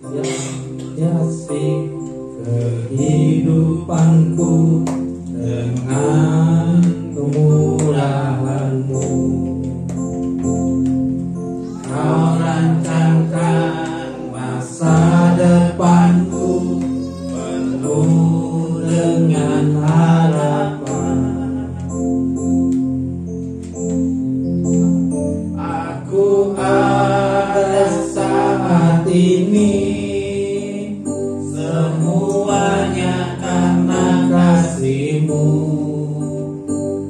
hiasi kehidupanku dengan kemurahan-Mu. Kau rancangkan masa depanku penuh dengan harapan. Aku ada saat ini semuanya karena kasih-Mu.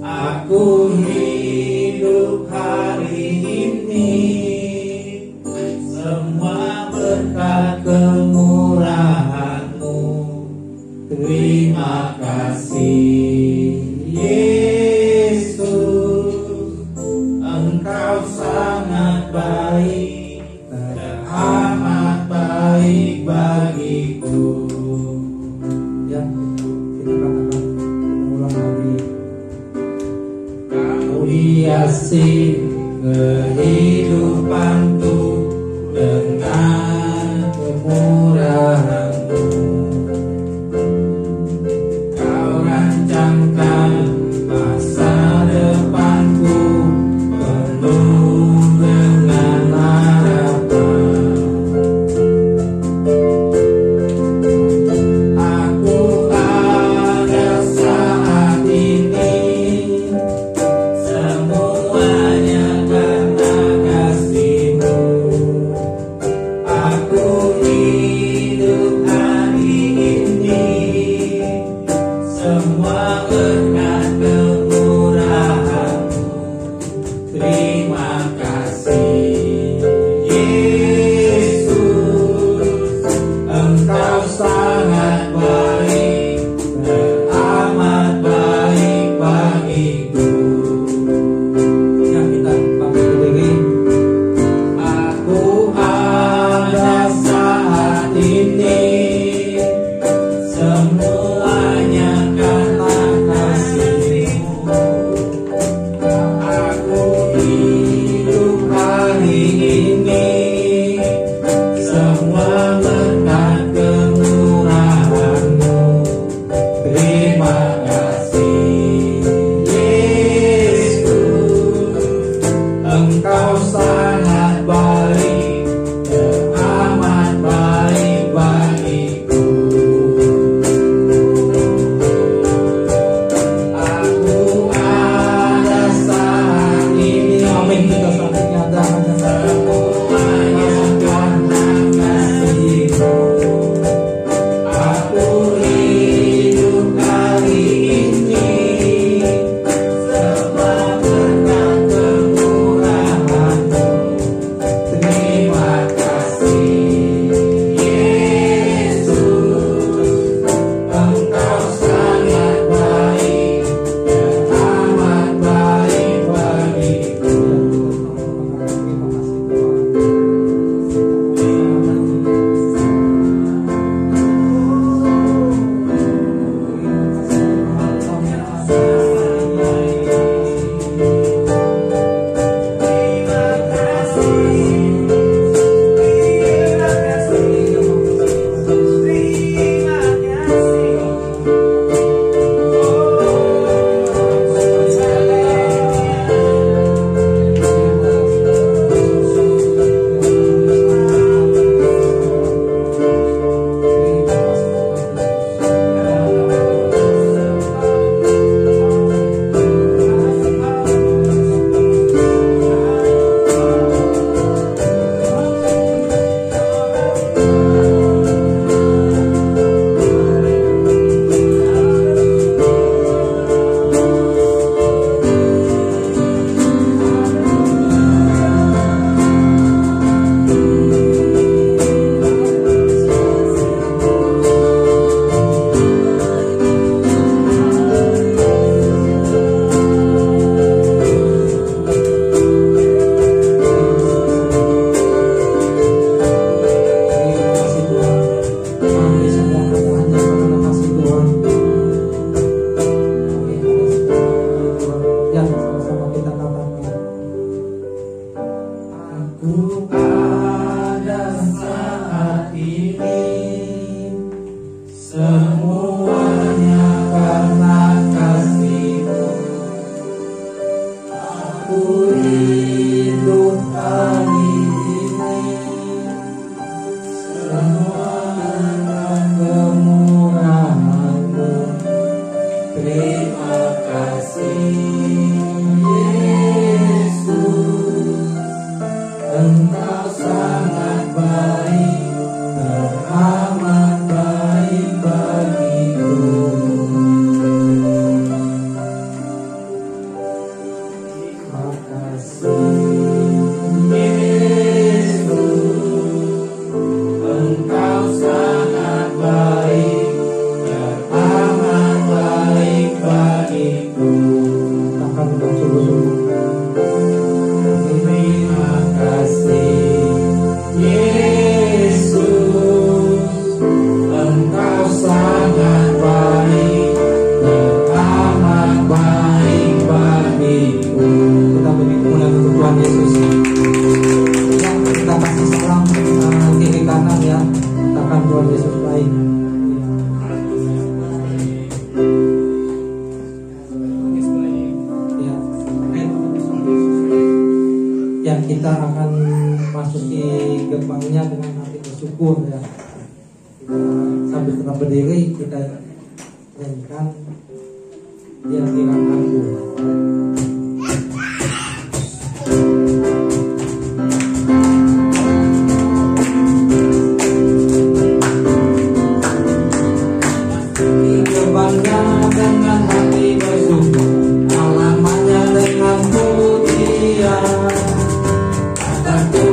Aku hidup hari ini semua berkat kemurahan-Mu. Terima kasih Yesus, Engkau sangat baik dan amat baik bagiku. Ya, kita katakan, kita ulang lagi. Kau hiasi kehidupanku dengan kemurahan-Mu. Kau rancangkan masa depanku penuh dengan harapan. Aku ada saat ini semuanya karena kasih-Mu. Aku hidup hari ini semua berkat kemurahan-Mu. Terima kasih Yesus, Engkau sangat baik dan amat baik bagiku. Ya, kita pakai diri. Aku ada saat ini semuanya karena kasih-Mu. Aku hidup hari ini semua berkat kemurahan-Mu. Terima kasih Yesus, Engkau sangat baik dan amat baik bagiku. Aku ada saat ini, amin, kita saling nyatakan semuanya karena kasih-Mu. Aku hidup hari ini semua berkat kemurahan-Mu. Terima kasih Yesus, Engkau sangat baik dan amat baik bagiku. Terima kasih Aku ada saat ini, semuanya karena kasih-Mu. Aku hidup hari ini, semua karena kemurahan-Mu. Terima kasih Yesus, Engkau sangat baik, teramat baik bagiku. Terima kasih Yesus, Engkau sangat baik, teramat baik bagiku. Akan dengan sungguh-sungguh. Terima kasih Yesus, Engkau sangat baik, teramat baik bagiku. Kita beri kemuliaan untuk Tuhan Yesus. Ya, kita kasih salam kiri kanan ya. Katakan Tuhan Yesus baik. Ya, kita akan masuki gerbangnya dengan hati bersyukur ya. Kita sambil tetap berdiri, kita nyanyikan Dia Bilang Aku. Di gerbangnya dengan hati bersyukur, halamannya dengan pujian.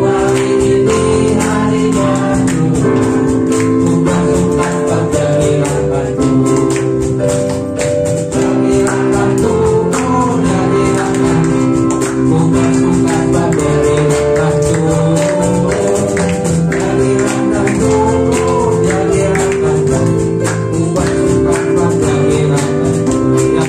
Hari ini hari baru, ku bersuka pada diriku. Diriku, oh diriku, ku bersuka pada diriku. Diriku, oh diriku, ku bersuka pada diriku. Ya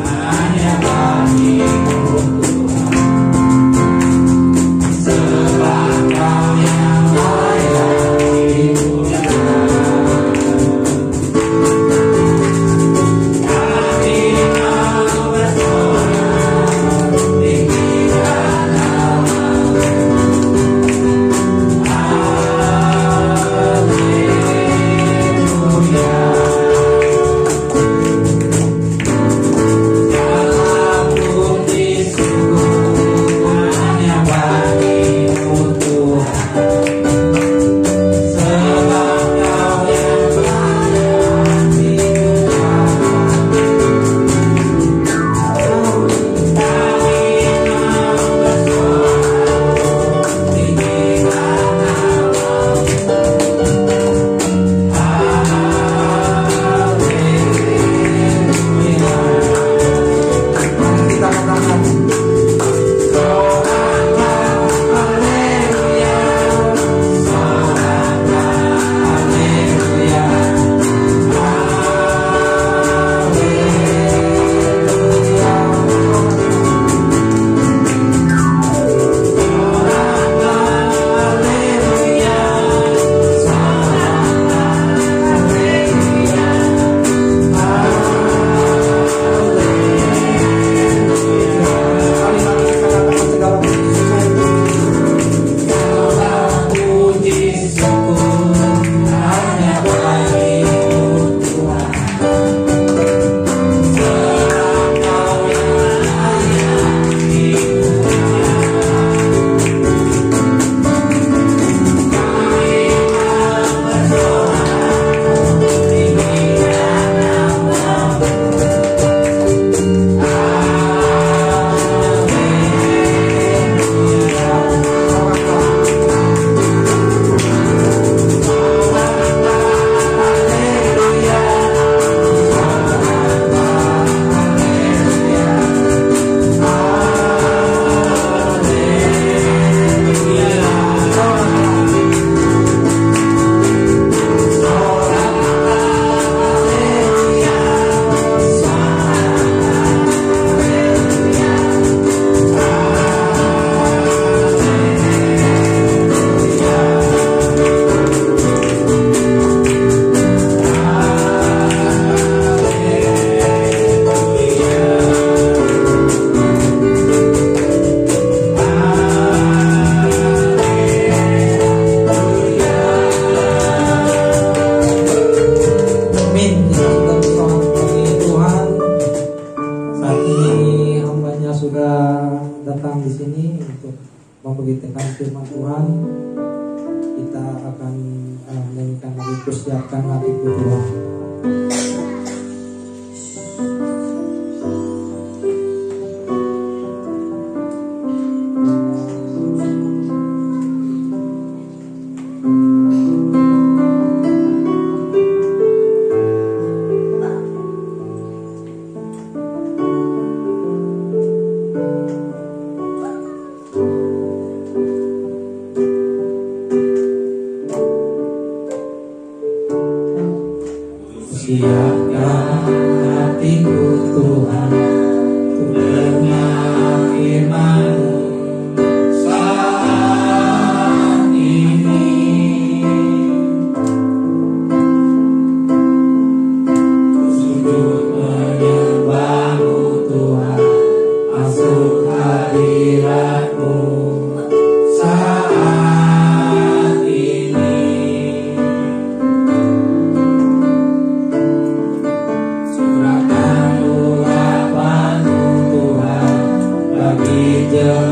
Hanya bagimu persiapkan hatiku Tuhan. Siapkan hatiku Tuhan untuk dengar firman-Mu saat ini. Sujud menyembah-Mu Tuhan, masuk hadirat-Mu saat ini. Curahkan urapan-Mu Tuhan bagi jemaat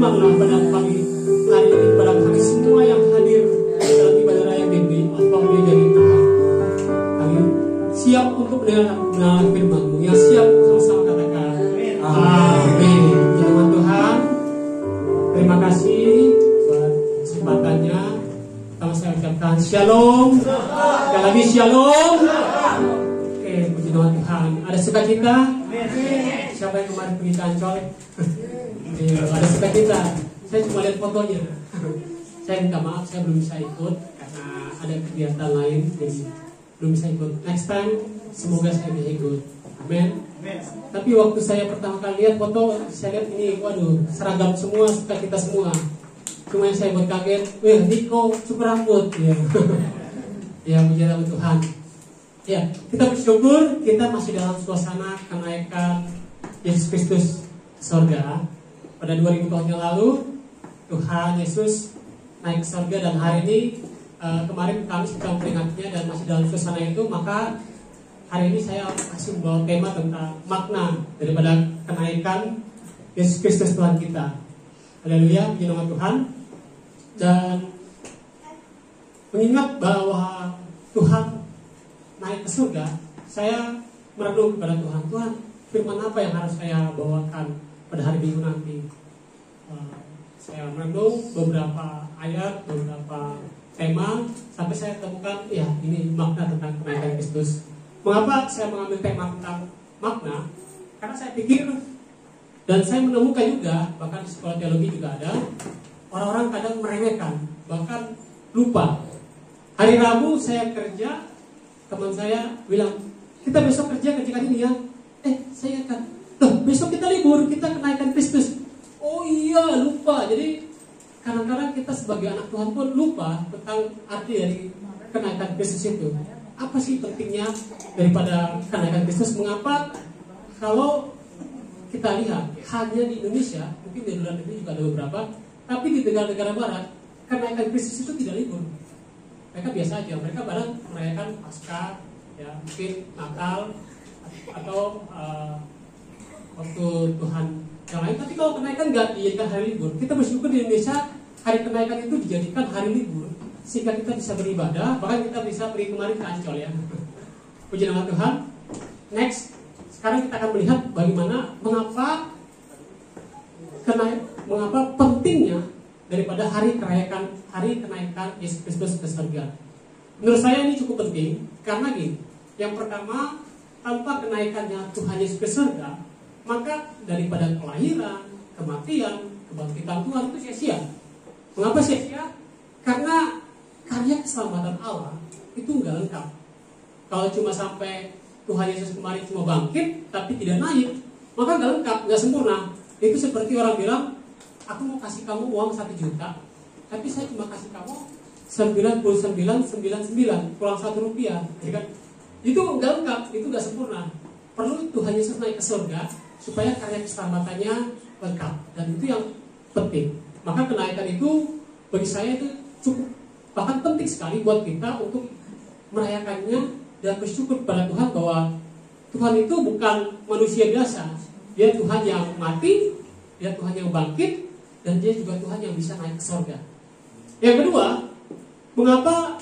berfirmanlah pada pagi hari ini kepada kami semua yang hadir dalam ibadah raya BB Apalagi dari Tuhan. Kami siap untuk mendengar firman-Mu. Yang siap sama-sama katakan amin. Firman Tuhan, terima kasih buat kesempatannya. Pertama saya ucapkan shalom. Sekali lagi shalom. Oke, puji nama Tuhan. Ada sukacita? Siapa yang kemarin pergi ke Ancol? Ada sukacita. Saya cuma lihat fotonya. Saya minta maaf, saya belum bisa ikut karena ada kegiatan lain, jadi belum bisa ikut. Next time, semoga saya bisa ikut. Amin. Tapi waktu saya pertama kali lihat foto, saya lihat ini, waduh, seragam semua, sukacita semua. Cuma yang saya buat kaget, Niko cukur rambut. Ya, ya puji nama Tuhan. Ya, kita bersyukur kita masih dalam suasana kenaikan Yesus Kristus ke surga. Pada 2000 tahun yang lalu Tuhan Yesus naik ke surga, dan hari ini kemarin kami sedang memperingatinya dan masih dalam suasana itu. Maka hari ini saya masih membawa tema tentang makna daripada kenaikan Yesus Kristus Tuhan kita. Haleluya, puji nama Tuhan. Dan mengingat bahwa Tuhan naik ke surga, saya merenung kepada Tuhan. Tuhan, firman apa yang harus saya bawakan pada hari Minggu nanti? Saya merenung beberapa ayat, beberapa tema, sampai saya temukan, ya ini makna tentang kenaikan Kristus. Mengapa saya mengambil tema tentang makna? Karena saya pikir, dan saya menemukan juga, bahkan di sekolah teologi juga ada, orang-orang kadang meremehkan, bahkan lupa. Hari Rabu saya kerja, teman saya bilang, kita besok kerja kerjakan ini ya. Saya akan, besok kita libur, kita kenaikan Kristus. Oh iya, lupa. Jadi kadang-kadang kita sebagai anak Tuhan pun lupa tentang arti dari kenaikan Kristus itu. Apa sih pentingnya daripada kenaikan Kristus? Mengapa kalau kita lihat hanya di Indonesia, mungkin di luar negeri juga ada beberapa, tapi di negara-negara Barat kenaikan Kristus itu tidak libur. Mereka biasa aja, mereka bareng merayakan Paskah, ya mungkin Natal atau waktu Tuhan yang lain. Tapi kalau kenaikan nggak dijadikan hari libur, kita bersyukur di Indonesia hari kenaikan itu dijadikan hari libur, sehingga kita bisa beribadah, bahkan kita bisa pergi kemari ke Ancol ya. Puji nama Tuhan. Next, sekarang kita akan melihat bagaimana mengapa pentingnya daripada hari kenaikan Yesus Kristus ke surga. Menurut saya ini cukup penting karena gini, yang pertama, tanpa kenaikannya Tuhan Yesus ke surga, maka daripada kelahiran, kematian, kebangkitan Tuhan itu sia-sia. Mengapa sia-sia? Karena karya keselamatan Allah itu nggak lengkap. Kalau cuma sampai Tuhan Yesus kemarin cuma bangkit tapi tidak naik, maka nggak lengkap, nggak sempurna. Itu seperti orang bilang, aku mau kasih kamu uang 1 juta, tapi saya cuma kasih kamu 99,99 kurang 1 rupiah, ya kan? Itu nggak lengkap, itu nggak sempurna. Perlu Tuhan Yesus naik ke surga supaya karya keselamatannya lengkap, dan itu yang penting. Maka kenaikan itu bagi saya itu cukup, bahkan penting sekali buat kita untuk merayakannya dan bersyukur kepada Tuhan bahwa Tuhan itu bukan manusia biasa. Dia Tuhan yang mati, dia Tuhan yang bangkit, dan dia juga Tuhan yang bisa naik ke surga. Yang kedua, mengapa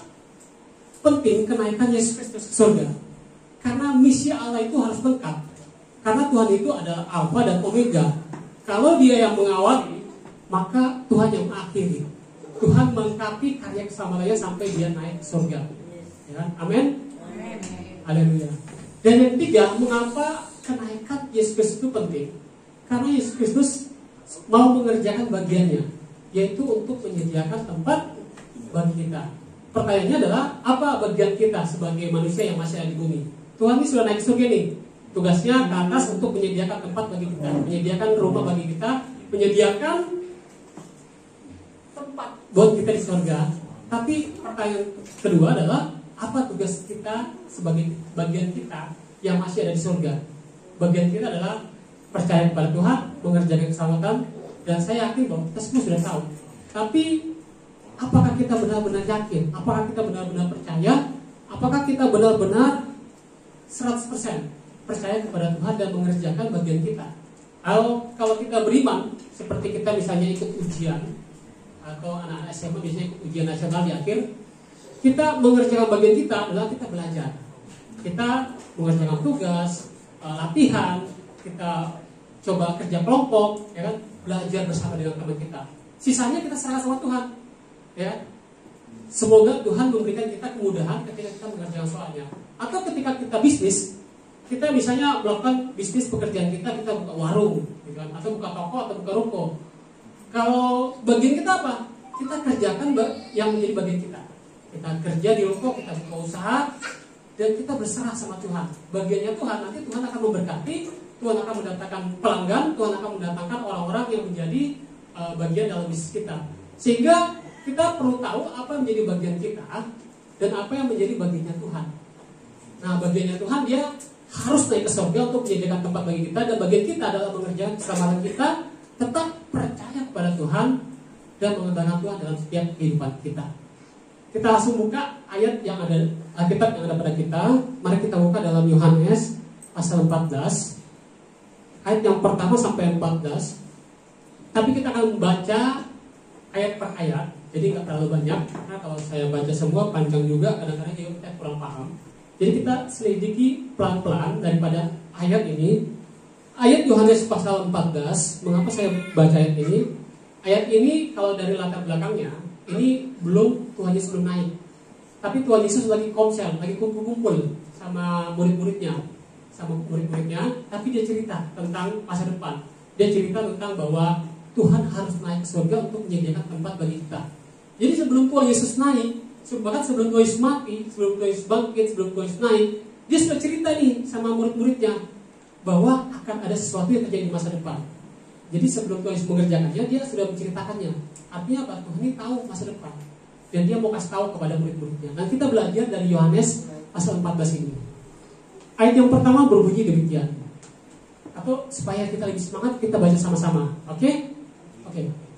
penting kenaikan Yesus Kristus ke surga? Karena misi Allah itu harus lengkap. Karena Tuhan itu adalah Alfa dan Omega. Kalau dia yang mengawali, maka Tuhan yang mengakhiri. Tuhan melengkapi karya keselamatannya sampai dia naik ke surga. Ya, amin. Haleluya. Dan yang ketiga, mengapa kenaikan Yesus Kristus itu penting? Karena Yesus Kristus mau mengerjakan bagiannya, yaitu untuk menyediakan tempat bagi kita. Pertanyaannya adalah, apa bagian kita sebagai manusia yang masih ada di bumi? Tuhan ini sudah naik ke surga nih. Tugasnya ke atas untuk menyediakan tempat bagi kita, menyediakan rumah bagi kita, menyediakan tempat buat kita di surga. Tapi pertanyaan kedua adalah, apa tugas kita sebagai bagian kita yang masih ada di surga? Bagian kita adalah percaya kepada Tuhan, mengerjakan keselamatan, dan saya yakin bahwa kita semua sudah tahu. Tapi apakah kita benar-benar yakin? Apakah kita benar-benar percaya? Apakah kita benar-benar 100% percaya kepada Tuhan dan mengerjakan bagian kita? Kalau kita beriman, seperti kita misalnya ikut ujian, atau anak-anak SMA biasanya ikut ujian nasional di akhir, kita mengerjakan bagian kita adalah kita belajar. Kita mengerjakan tugas, latihan, kita coba kerja kelompok, ya kan, belajar bersama dengan teman kita. Sisanya kita serahkan sama Tuhan, ya. Semoga Tuhan memberikan kita kemudahan ketika kita mengerjakan soalnya. Atau ketika kita bisnis, kita misalnya melakukan bisnis pekerjaan kita buka warung, gitu kan, atau buka toko atau buka ruko. Kalau bagian kita apa? Kita kerjakan yang menjadi bagian kita. Kita kerja di ruko, kita buka usaha, dan kita berserah sama Tuhan. Bagiannya Tuhan, nanti Tuhan akan memberkati, Tuhan akan mendatangkan pelanggan, Tuhan akan mendatangkan orang-orang yang menjadi bagian dalam bisnis kita. Sehingga kita perlu tahu apa yang menjadi bagian kita dan apa yang menjadi bagiannya Tuhan. Nah, bagiannya Tuhan, dia harus naik ke surga untuk menyediakan tempat bagi kita, dan bagian kita adalah mengerjakan keselamatan kita, tetap percaya kepada Tuhan dan mengembangkan Tuhan dalam setiap kehidupan kita. Kita langsung buka ayat yang ada, Alkitab yang ada pada kita. Mari kita buka dalam Yohanes pasal 14, ayat yang pertama sampai 14. Tapi kita akan membaca ayat per ayat, jadi nggak terlalu banyak, karena kalau saya baca semua panjang juga, kadang-kadang juga kita kurang paham. Jadi kita selidiki pelan-pelan daripada ayat ini. Ayat Yohanes pasal 14, mengapa saya baca ayat ini? Ayat ini kalau dari latar belakangnya, ini belum Tuhan Yesus belum naik, tapi Tuhan Yesus lagi komsel, lagi kumpul-kumpul sama murid-muridnya, tapi dia cerita tentang masa depan. Dia cerita tentang bahwa Tuhan harus naik ke surga untuk menyediakan tempat bagi kita. Jadi sebelum Tuhan Yesus naik, bahkan sebelum Tuhan Yesus mati, sebelum Tuhan Yesus bangkit, sebelum Tuhan Yesus naik, dia sudah cerita nih sama murid-muridnya bahwa akan ada sesuatu yang terjadi di masa depan. Jadi sebelum Tuhan Yesus mengerjakannya, dia sudah menceritakannya. Artinya apa? Tuhan ini tahu masa depan, dan dia mau kasih tahu kepada murid-muridnya. Nah, kita belajar dari Yohanes pasal 14 ini. Ayat yang pertama berbunyi demikian. Atau supaya kita lebih semangat, kita baca sama-sama. Oke?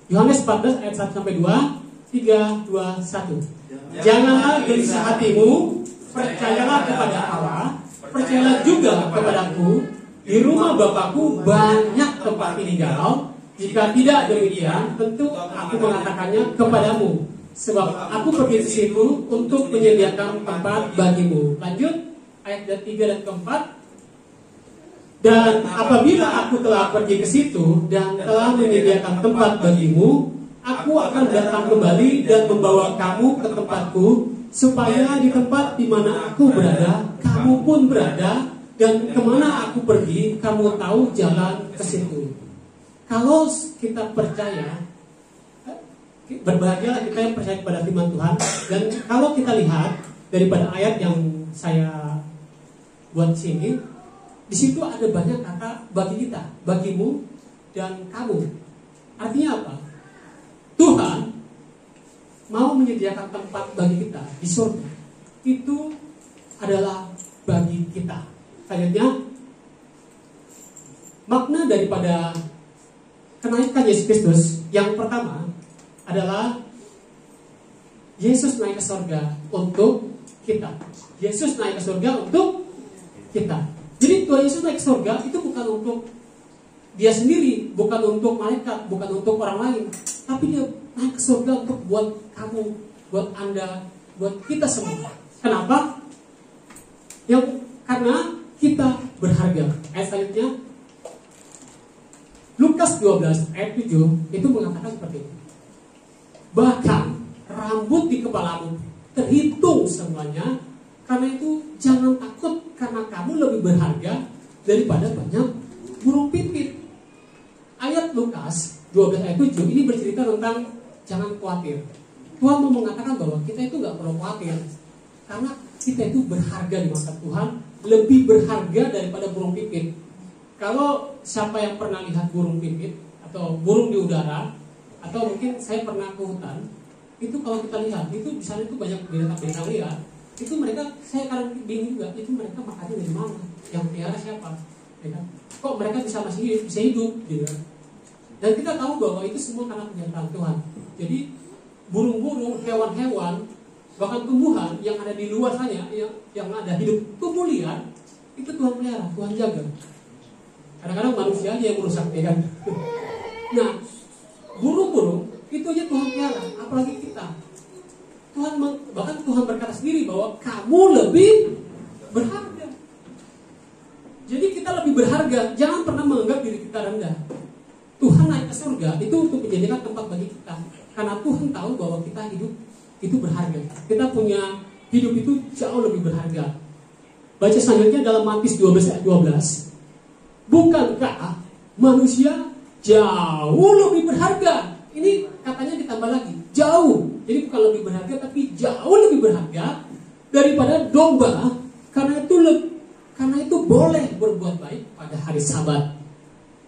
Yohanes 14 ayat 1 sampai 2. 3, 2, 1. Janganlah gelisah hatimu, percayalah kepada Allah, percayalah juga kepadaku. Di rumah Bapakku banyak tempat tinggal. Jika tidak demikian, tentu aku mengatakannya kepadamu. Sebab aku pergi ke situ untuk menyediakan tempat bagimu. Lanjut ayat 3 dan 4. Dan apabila aku telah pergi ke situ dan telah menyediakan tempat bagimu, aku akan datang kembali dan membawa kamu ke tempatku, supaya di tempat di mana aku berada, kamu pun berada, dan kemana aku pergi, kamu tahu jalan ke situ. Kalau kita percaya, berbahagialah kita yang percaya kepada firman Tuhan. Dan kalau kita lihat daripada ayat yang saya buat sini, di situ ada banyak kata bagi kita, bagimu dan kamu. Artinya apa? Tuhan mau menyediakan tempat bagi kita di surga. Itu adalah bagi kita. Selanjutnya, makna daripada kenaikan Yesus Kristus yang pertama adalah Yesus naik ke surga untuk kita. Yesus naik ke surga untuk kita. Jadi Tuhan Yesus naik ke surga itu bukan untuk dia sendiri, bukan untuk malaikat, bukan untuk orang lain, tapi dia naik ke surga untuk buat kamu, buat Anda, buat kita semua. Kenapa? Karena kita berharga. Ayat selanjutnya, Lukas 12 ayat 7 itu mengatakan seperti ini. Bahkan rambut di kepalamu terhitung semuanya. Karena itu jangan takut, karena kamu lebih berharga daripada banyak burung pipit. Ayat Lukas 12 ayat 7 ini bercerita tentang jangan khawatir. Tuhan mau mengatakan bahwa kita itu gak perlu khawatir, karena kita itu berharga di mata Tuhan, lebih berharga daripada burung pipit. Kalau siapa yang pernah lihat burung pipit atau burung di udara, atau mungkin saya pernah ke hutan, itu kalau kita lihat itu di sana itu banyak binatang-binatang liar. Itu mereka, saya kadang bingung juga, itu mereka makannya dari mana, yang pelihara siapa, ya kan? Kok mereka masih bisa hidup gitu kan? Dan kita tahu bahwa itu semua karena penyertaan Tuhan. Jadi burung-burung, hewan-hewan, bahkan tumbuhan yang ada di luar sana, yang ada hidup tumbuh liar, itu Tuhan pelihara, Tuhan jaga. Kadang-kadang manusia aja yang merusak, ya kan? Nah, burung-burung itu aja Tuhan pelihara, apalagi kita. Bahkan Tuhan berkata sendiri bahwa kamu lebih berharga. Jadi kita lebih berharga. Jangan pernah menganggap diri kita rendah. Tuhan naik ke surga itu untuk menjadikan tempat bagi kita. Karena Tuhan tahu bahwa kita hidup itu berharga. Kita punya hidup itu jauh lebih berharga. Baca selanjutnya dalam Matius 12 ayat 12. Bukankah manusia jauh lebih berharga? Ini katanya ditambah lagi, jauh. Jadi bukan lebih berharga, tapi jauh lebih berharga daripada domba. Karena itu boleh berbuat baik pada hari Sabat.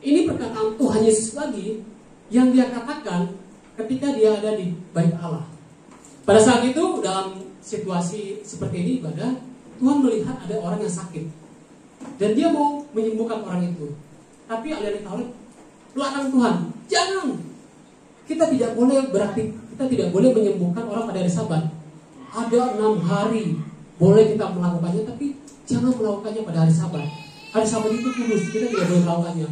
Ini perkataan Tuhan Yesus lagi yang dia katakan ketika dia ada di bait Allah. Pada saat itu dalam situasi seperti ini ibadah, Tuhan melihat ada orang yang sakit dan dia mau menyembuhkan orang itu. Tapi ahli Taurat larang Tuhan, jangan. Kita tidak boleh menyembuhkan orang pada hari Sabat. Ada 6 hari boleh kita melakukannya, tapi jangan melakukannya pada hari Sabat. Hari Sabat itu kudus, kita tidak boleh melakukannya.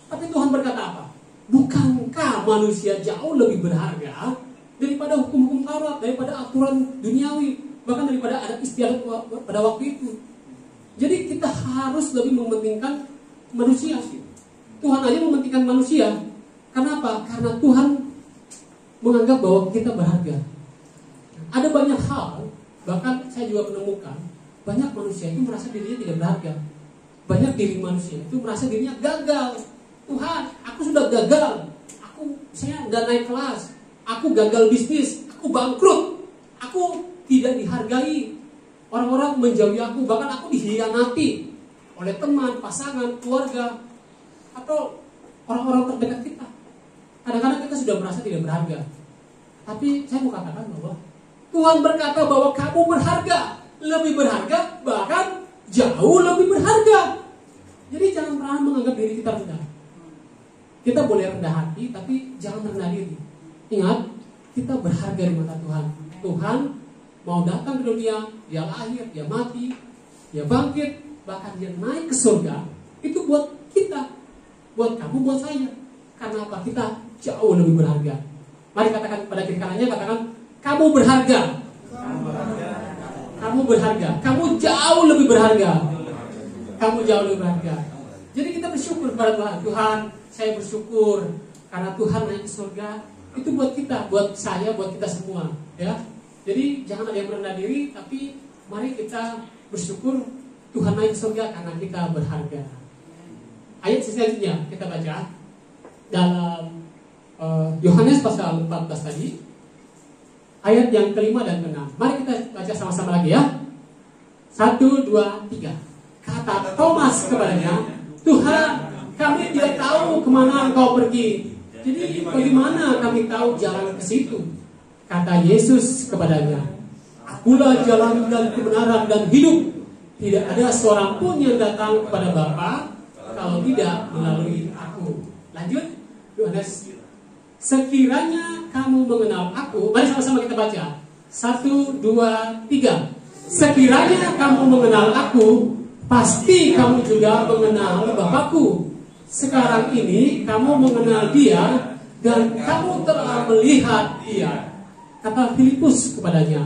Tapi Tuhan berkata apa? Bukankah manusia jauh lebih berharga daripada hukum-hukum Taurat, daripada aturan duniawi, bahkan daripada adat istiadat pada waktu itu? Jadi kita harus lebih mementingkan manusia. Tuhan aja mementingkan manusia. Kenapa? Karena Tuhan menganggap bahwa kita berharga. Ada banyak hal, bahkan saya juga menemukan banyak manusia itu merasa dirinya tidak berharga. Banyak diri manusia itu merasa dirinya gagal. Tuhan, aku sudah gagal. Saya nggak naik kelas. Aku gagal bisnis. Aku bangkrut. Aku tidak dihargai. Orang-orang menjauhi aku. Bahkan aku dikhianati oleh teman, pasangan, keluarga, atau orang-orang terdekat kita. Kadang-kadang kita sudah merasa tidak berharga. Tapi saya mau katakan bahwa Tuhan berkata bahwa kamu berharga. Lebih berharga, bahkan jauh lebih berharga. Jadi jangan pernah menganggap diri kita rendah. Kita boleh rendah hati, tapi jangan rendah diri. Ingat, kita berharga di mata Tuhan. Tuhan mau datang ke dunia, dia lahir, dia mati, dia bangkit, bahkan dia naik ke surga. Itu buat kita, buat kamu, buat saya. Karena apa? Kita jauh lebih berharga. Mari katakan pada kiri kanannya, katakan, kamu berharga. Kamu berharga. Kamu jauh lebih berharga. Kamu jauh lebih berharga. Jadi kita bersyukur kepada Tuhan. Tuhan, saya bersyukur karena Tuhan naik ke surga. Itu buat kita, buat saya, buat kita semua, ya. Jadi jangan ada yang merendah diri, tapi mari kita bersyukur Tuhan naik ke surga karena kita berharga. Ayat selanjutnya kita baca dalam Yohanes pasal 14 tadi, ayat yang kelima dan keenam. Mari kita baca sama-sama lagi ya. 1, 2, 3. Kata Thomas kepadanya, Tuhan, kami tidak tahu kemana Engkau pergi. Jadi bagaimana kami tahu jalan ke situ? Kata Yesus kepadanya, Akulah jalan dan kebenaran dan hidup. Tidak ada seorang pun yang datang kepada Bapa kalau tidak melalui aku. Lanjut, Yohanes. Sekiranya kamu mengenal aku, mari sama-sama kita baca. 1, 2, 3. Sekiranya kamu mengenal aku, pasti kamu juga mengenal Bapakku. Sekarang ini kamu mengenal dia dan kamu telah melihat dia. Kata Filipus kepadanya,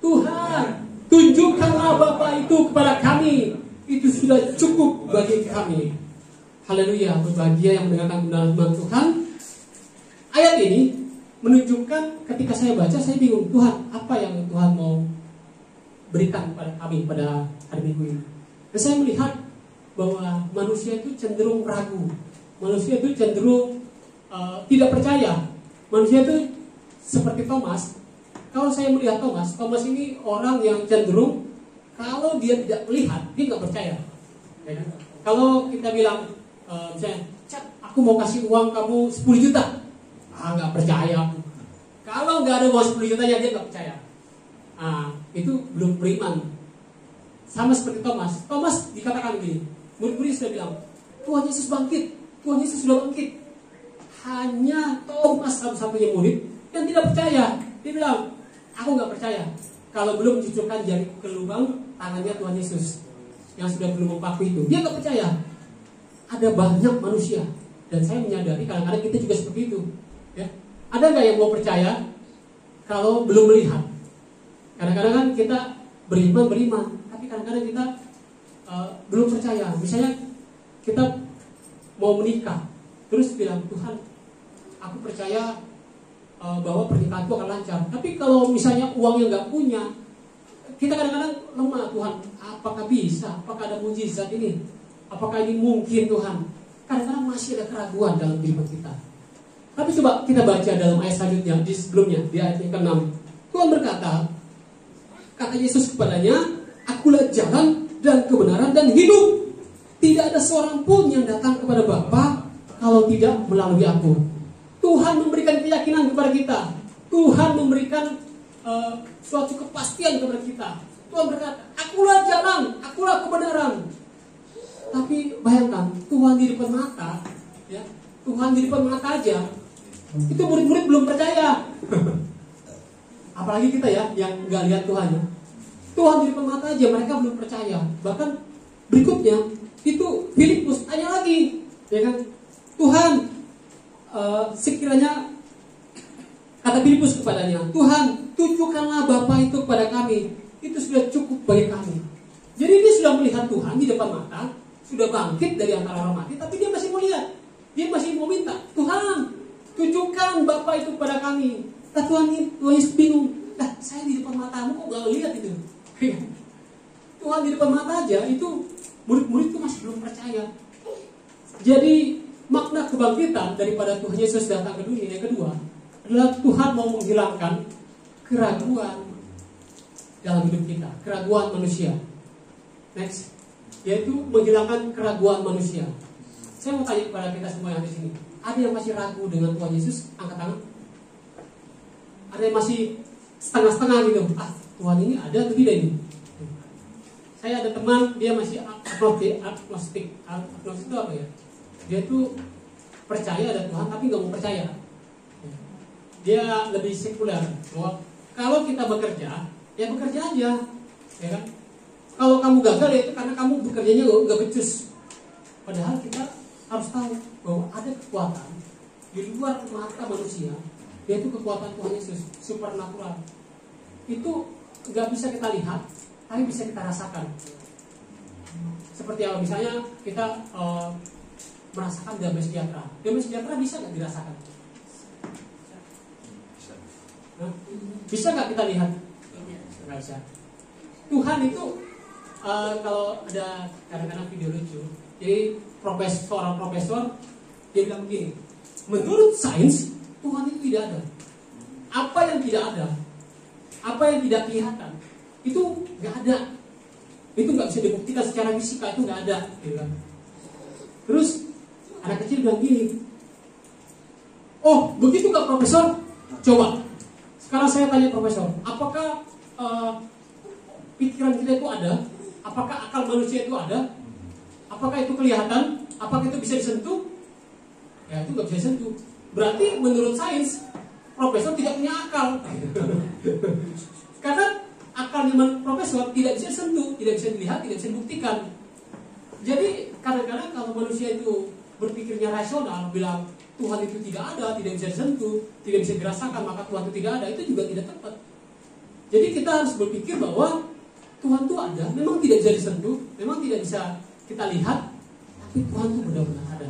Tuhan, tunjukkanlah Bapa itu kepada kami. Itu sudah cukup bagi kami. Haleluya, berbahagia yang mendengarkan kebenaran Tuhan. Ayat ini menunjukkan ketika saya baca, saya bingung, Tuhan, apa yang Tuhan mau berikan kepada kami pada hari Minggu ini. Dan saya melihat bahwa manusia itu cenderung ragu. Manusia itu cenderung tidak percaya. Manusia itu seperti Thomas. Kalau saya melihat Thomas ini orang yang cenderung kalau dia tidak melihat, dia nggak percaya. Ya kan? Kalau kita bilang, misalnya, Cak, aku mau kasih uang kamu 10 juta. Nggak percaya. Kalau nggak ada uang 10 juta, ya dia nggak percaya. Itu belum beriman. Sama seperti Thomas. Thomas dikatakan begini, murid-murid sudah bilang, Tuhan Yesus bangkit. Tuhan Yesus sudah bangkit. Hanya Thomas satu-satunya murid yang tidak percaya. Dia bilang, aku nggak percaya kalau belum cucukkan jari ke lubang tangannya Tuhan Yesus yang sudah belum paku itu. Dia nggak percaya. ada banyak manusia, dan saya menyadari kadang-kadang kita juga seperti itu. Ya. Ada nggak yang mau percaya kalau belum melihat? Kadang-kadang kan kita beriman, tapi kadang-kadang kita belum percaya. Misalnya kita mau menikah, terus bilang, Tuhan, aku percaya bahwa pernikahanku akan lancar. Tapi kalau misalnya uangnya nggak punya, kita kadang-kadang lemah. Tuhan, apakah bisa? Apakah ada mujizat ini? Apakah ini mungkin, Tuhan? Kadang-kadang masih ada keraguan dalam kehidupan kita. Tapi coba kita baca dalam ayat selanjutnya, di sebelumnya, di ayat yang ke-6. Tuhan berkata, kata Yesus kepadanya, akulah jalan dan kebenaran dan hidup. Tidak ada seorang pun yang datang kepada Bapa kalau tidak melalui aku. Tuhan memberikan keyakinan kepada kita. Tuhan memberikan suatu kepastian kepada kita. Tuhan berkata, akulah jalan, akulah kebenaran. Tapi bayangkan, Tuhan di depan mata, ya, Tuhan di depan mata aja, itu murid-murid belum percaya. Apalagi kita ya, yang nggak lihat Tuhan ya. Tuhan di depan mata aja, mereka belum percaya. Bahkan berikutnya, itu Filipus tanya lagi, ya kan? Tuhan, sekiranya, kata Filipus kepadanya, Tuhan, tunjukkanlah Bapa itu kepada kami. Itu sudah cukup bagi kami. Jadi dia sudah melihat Tuhan di depan mata, sudah bangkit dari antara orang mati, tapi dia masih mau lihat. Dia masih mau minta, Tuhan, tunjukkan Bapa itu kepada kami. Nah, Tuhan Yesus bingung. Nah, saya di depan matamu kok gak lihat itu? Tuhan di depan mata aja, itu murid-murid itu masih belum percaya. Jadi makna kebangkitan daripada Tuhan Yesus datang ke dunia yang kedua adalah Tuhan mau menghilangkan keraguan dalam hidup kita, keraguan manusia. Next, yaitu menghilangkan keraguan manusia. Saya mau tanya kepada kita semua yang di sini, ada yang masih ragu dengan Tuhan Yesus? Angkat tangan. Ada yang masih setengah-setengah gitu? Tuhan ini ada atau tidak ini? Saya ada teman, dia masih agnostik. Agnostik itu apa ya? Dia tuh percaya ada Tuhan tapi nggak mau percaya. Dia lebih sekuler, bahwa kalau kita bekerja, ya bekerja aja, ya kan? Kalau kamu gagal ya itu karena kamu bekerjanya nggak becus. Padahal kita harus tahu bahwa ada kekuatan di luar mata manusia, yaitu kekuatan Tuhan Yesus, supernatural. Itu nggak bisa kita lihat, tapi bisa kita rasakan. Seperti apa? Misalnya kita merasakan damai sejahtera. Damai sejahtera bisa nggak dirasakan? Bisa nggak kita lihat? Nggak bisa. Tuhan itu kalau ada kadang-kadang video lucu, jadi seorang profesor dia bilang begini, menurut sains Tuhan itu tidak ada. Apa yang tidak ada, apa yang tidak kelihatan, itu nggak ada. Itu nggak bisa dibuktikan secara fisika, itu nggak ada. Gitu kan. Terus anak kecil bilang gini, oh begitu nggak profesor? Coba sekarang saya tanya profesor, apakah pikiran kita itu ada? Apakah akal manusia itu ada? Apakah itu kelihatan? Apakah itu bisa disentuh? Ya itu nggak bisa disentuh. Berarti menurut sains profesor tidak punya akal. Karena akalnya profesor tidak bisa disentuh, tidak bisa dilihat, tidak bisa dibuktikan. Jadi kadang-kadang kalau manusia itu berpikirnya rasional, bilang Tuhan itu tidak ada, tidak bisa disentuh, tidak bisa dirasakan, maka Tuhan itu tidak ada, itu juga tidak tepat. Jadi kita harus berpikir bahwa Tuhan itu ada, memang tidak bisa disentuh, memang tidak bisa kita lihat, tapi Tuhan itu benar-benar ada.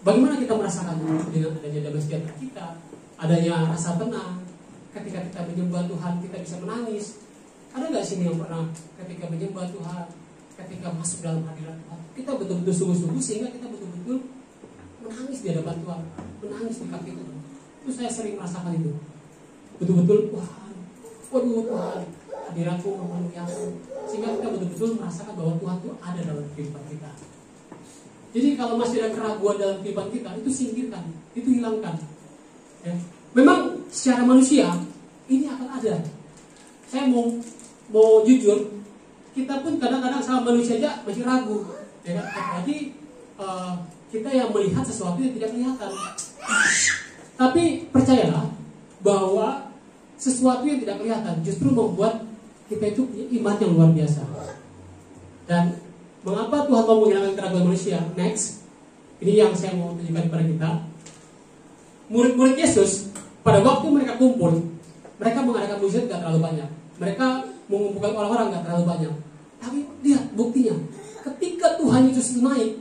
Bagaimana kita merasakan dengan adanya damai sejahtera kita, adanya rasa tenang, ketika kita menyembah Tuhan kita bisa menangis. Ada nggak sini yang pernah ketika menyembah Tuhan, ketika masuk dalam hadirat Tuhan, kita betul-betul sungguh-sungguh sehingga kita betul-betul menangis di hadapan Tuhan, menangis di kaki Tuhan. Itu saya sering merasakan itu. Betul-betul Tuhan, waduh Tuhan, hadiratmu memenuhi aku, sehingga kita betul-betul merasakan bahwa Tuhan itu ada dalam kehidupan kita. Jadi kalau masih ada keraguan dalam kehidupan kita, itu singkirkan, itu hilangkan. Ya. Memang secara manusia ini akan ada. Saya mau jujur, kita pun kadang-kadang sama manusia aja masih ragu, ya kan? Apalagi kita yang melihat sesuatu yang tidak kelihatan. Tapi percayalah bahwa sesuatu yang tidak kelihatan justru membuat kita itu punya iman yang luar biasa. Dan Mengapa Tuhan mau menghilangkan keraguan manusia? Next, ini yang saya mau tunjukkan kepada kita. Murid-murid Yesus pada waktu mereka kumpul, mereka mengadakan mujizat tidak terlalu banyak. Mereka mengumpulkan orang-orang tidak terlalu banyak. Tapi lihat buktinya, ketika Tuhan Yesus naik,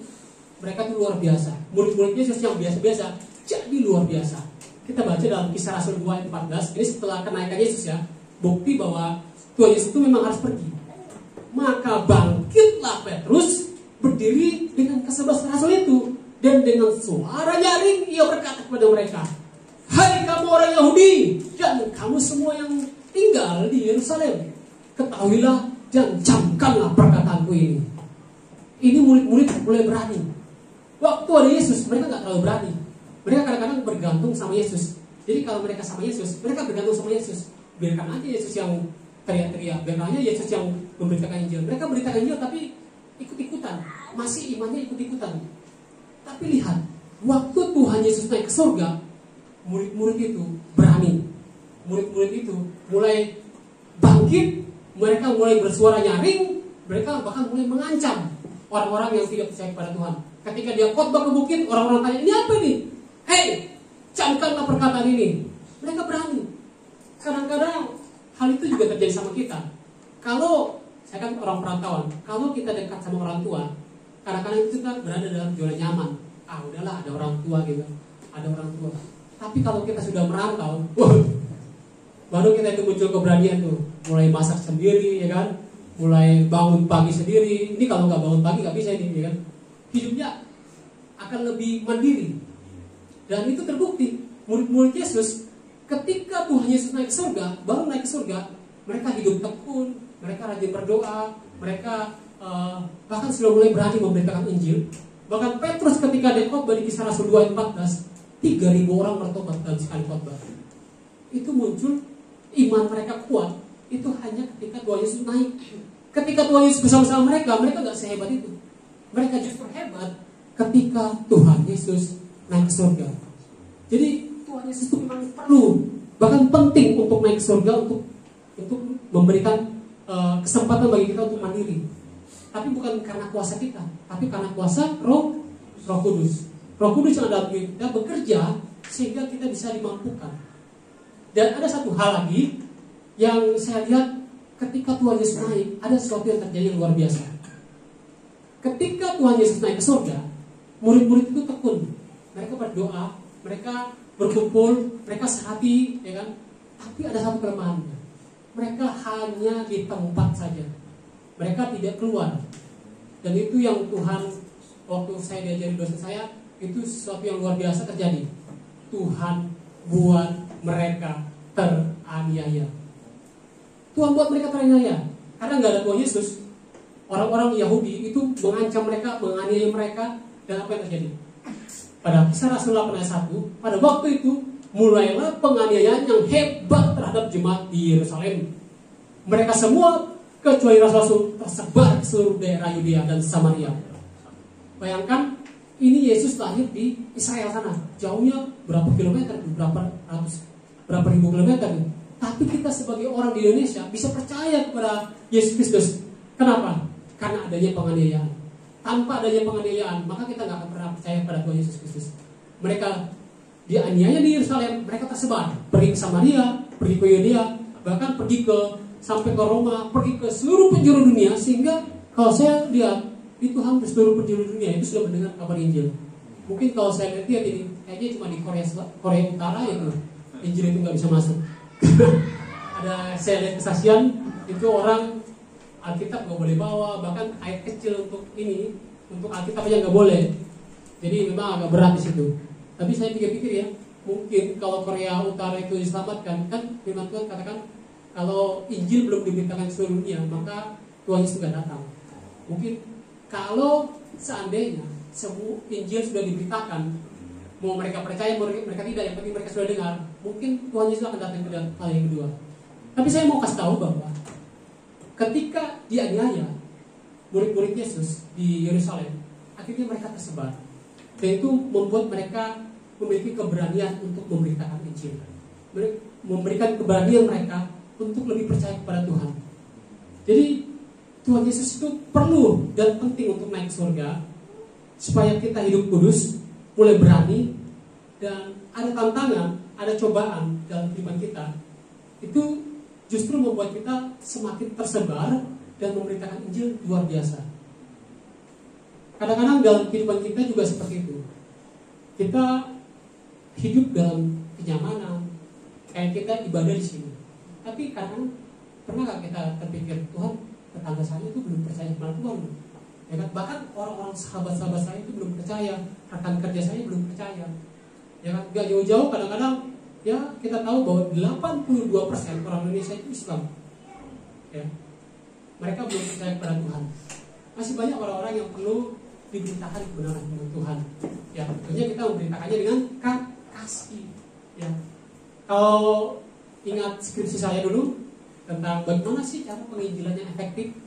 mereka itu luar biasa. Murid-murid Yesus yang biasa-biasa jadi luar biasa. Kita baca dalam Kisah Rasul 2 ayat 14. Ini setelah kenaikan Yesus ya, bukti bahwa Tuhan Yesus itu memang harus pergi. Maka bangkitlah Petrus, berdiri dengan ke-11 rasul itu, dan dengan suara nyaring ia berkata kepada mereka, "Hai kamu orang Yahudi dan kamu semua yang tinggal di Yerusalem, ketahuilah dan camkanlah perkataanku ini." Ini murid-murid mulai berani. Waktu ada Yesus, mereka nggak terlalu berani. Mereka kadang-kadang bergantung sama Yesus. Jadi kalau mereka sama Yesus, mereka bergantung sama Yesus. Biarkan aja Yesus yang teriak-teriak, biarkan aja Yesus yang memberitakan Injil. Mereka beritakan Injil tapi ikut-ikutan, masih imannya ikut-ikutan. Tapi lihat, waktu Tuhan Yesus naik ke surga, murid-murid itu berani. Murid-murid itu mulai bangkit, mereka mulai bersuara nyaring, mereka bahkan mulai mengancam orang-orang yang tidak percaya kepada Tuhan. Ketika dia khotbah ke bukit, orang-orang tanya, "Ini apa nih? Hei, camkanlah perkataan ini." Mereka berani. Kadang-kadang hal itu juga terjadi sama kita. Kalau saya kan orang perantauan, kalau kita dekat sama orang tua, kadang-kadang kita berada dalam zona nyaman. Udahlah ada orang tua gitu, ada orang tua. Tapi kalau kita sudah merantau, baru kita itu muncul keberanian tuh, mulai masak sendiri, ya kan? Mulai bangun pagi sendiri. Ini kalau nggak bangun pagi nggak bisa ini, ya kan? Hidupnya akan lebih mandiri. Dan itu terbukti. Murid-murid Yesus, ketika Tuhan Yesus naik ke surga, baru naik ke surga, mereka hidup tekun, mereka rajin berdoa, mereka bahkan sudah mulai berani memberitakan Injil. Bahkan Petrus ketika dia khotbah di Kisah Rasul 2 ayat 14, 3.000 orang bertobat dalam sekali khotbah. Itu muncul iman mereka kuat. Itu hanya ketika Tuhan Yesus naik. Ketika Tuhan Yesus bersama-sama mereka nggak sehebat itu. Mereka justru hebat ketika Tuhan Yesus naik ke surga. Jadi Tuhan Yesus itu memang perlu, bahkan penting untuk naik ke surga, untuk memberikan kesempatan bagi kita untuk mandiri. Tapi bukan karena kuasa kita, tapi karena kuasa Roh Kudus. Roh Kudus yang dalam diri kita bekerja sehingga kita bisa dimampukan. Dan ada satu hal lagi yang saya lihat ketika Tuhan Yesus naik, ada sesuatu yang terjadi yang luar biasa. Ketika Tuhan Yesus naik ke surga, murid-murid itu tekun. Mereka berdoa, mereka berkumpul, mereka sehati, ya kan? Tapi ada satu kelemahan. Mereka hanya di tempat saja. Mereka tidak keluar. Dan itu yang Tuhan, waktu saya diajari dosen saya, itu sesuatu yang luar biasa terjadi. Tuhan buat mereka teraniaya. Tuhan buat mereka teraniaya. Karena nggak ada Tuhan Yesus, orang-orang Yahudi itu mengancam mereka, menganiaya mereka. Dan apa yang terjadi? Pada Kisah Rasul 8 ayat 1, pada waktu itu mulailah penganiayaan yang hebat terhadap jemaat di Yerusalem. Mereka semua kecuali rasul-rasul tersebar ke seluruh daerah Yudea dan Samaria. Bayangkan, ini Yesus lahir di Israel sana, jauhnya berapa kilometer, berapa ribu kilometer. Tapi kita sebagai orang di Indonesia bisa percaya kepada Yesus Kristus. Kenapa? Karena adanya penganiayaan. Tanpa adanya penganiayaan, maka kita nggak akan pernah percaya pada Tuhan Yesus Kristus. Mereka dianiaya di Yerusalem, mereka tersebar, pergi ke Samaria, pergi ke Yudea, bahkan pergi sampai ke Roma, pergi ke seluruh penjuru dunia. Sehingga kalau saya lihat, itu hampir seluruh penjuru dunia itu sudah mendengar kabar Injil. Mungkin kalau saya lihat ini, kayaknya cuma di Korea Utara itu Injil itu nggak bisa masuk. Ada saya lihat kesaksian itu orang Alkitab nggak boleh bawa, bahkan ayat kecil untuk Alkitab aja nggak boleh. Jadi memang agak berat di situ. Tapi saya pikir-pikir ya, mungkin kalau Korea Utara itu diselamatkan, kan firman Tuhan katakan kalau Injil belum diberitakan seluruh dunia, maka Tuhan Yesus nggak datang. Mungkin kalau seandainya semua Injil sudah diberitakan, mau mereka percaya, mau mereka tidak, yang penting mereka sudah dengar, mungkin Tuhan Yesus akan datang ke kali yang kedua. Tapi saya mau kasih tahu bahwa ketika dianiaya murid-murid Yesus di Yerusalem, akhirnya mereka tersebar, dan itu membuat mereka memiliki keberanian untuk memberitakan Injil, memberikan keberanian mereka untuk lebih percaya kepada Tuhan. Jadi Tuhan Yesus itu perlu dan penting untuk naik ke surga supaya kita hidup kudus, mulai berani, dan ada tantangan, ada cobaan dalam kehidupan kita. Itu justru membuat kita semakin tersebar dan memberitakan Injil luar biasa. Kadang-kadang dalam kehidupan kita juga seperti itu. Kita hidup dalam kenyamanan, kayak kita ibadah di sini. Tapi kadang pernah gak kita terpikir, Tuhan, tetangga saya itu belum percaya kepada Tuhan. Ya kan? Bahkan orang-orang sahabat-sahabat saya itu belum percaya, rekan kerja saya belum percaya. Ya kan? Gak jauh-jauh kadang-kadang ya kita tahu bahwa 82% orang Indonesia itu Islam. Ya. Mereka belum percaya kepada Tuhan. Masih banyak orang-orang yang perlu diberitakan kebenaran dengan Tuhan. Ya, tentunya kita memberitakannya dengan kasih. Ya. Kalau ingat skripsi saya dulu tentang bagaimana sih cara penginjilan yang efektif,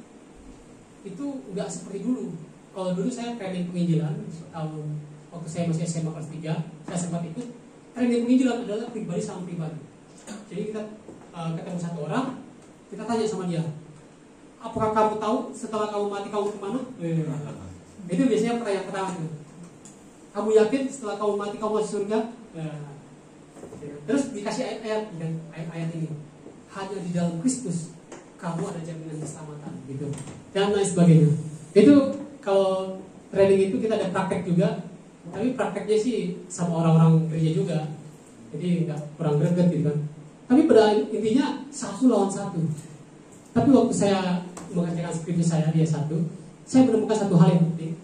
itu nggak seperti dulu. Kalau dulu saya training penginjilan tahun waktu saya masih SMA kelas 3, saya sempat ikut training penginjilan adalah pribadi sama pribadi. Jadi kita ketemu satu orang, kita tanya sama dia, apakah kamu tahu setelah kamu mati kamu kemana? Itu biasanya pertanyaan pertama. Kamu yakin setelah kamu mati kamu masuk surga? Terus dikasih ayat-ayat ini. Hanya di dalam Kristus kamu ada jaminan keselamatan, gitu. Dan lain sebagainya. Itu kalau training itu kita ada praktek juga. Tapi prakteknya sih sama orang-orang gereja juga. Jadi nggak kurang greget gitu kan. Tapi pada intinya 1 lawan 1. Tapi waktu saya mengerjakan skripsi saya di S1, saya menemukan satu hal yang penting,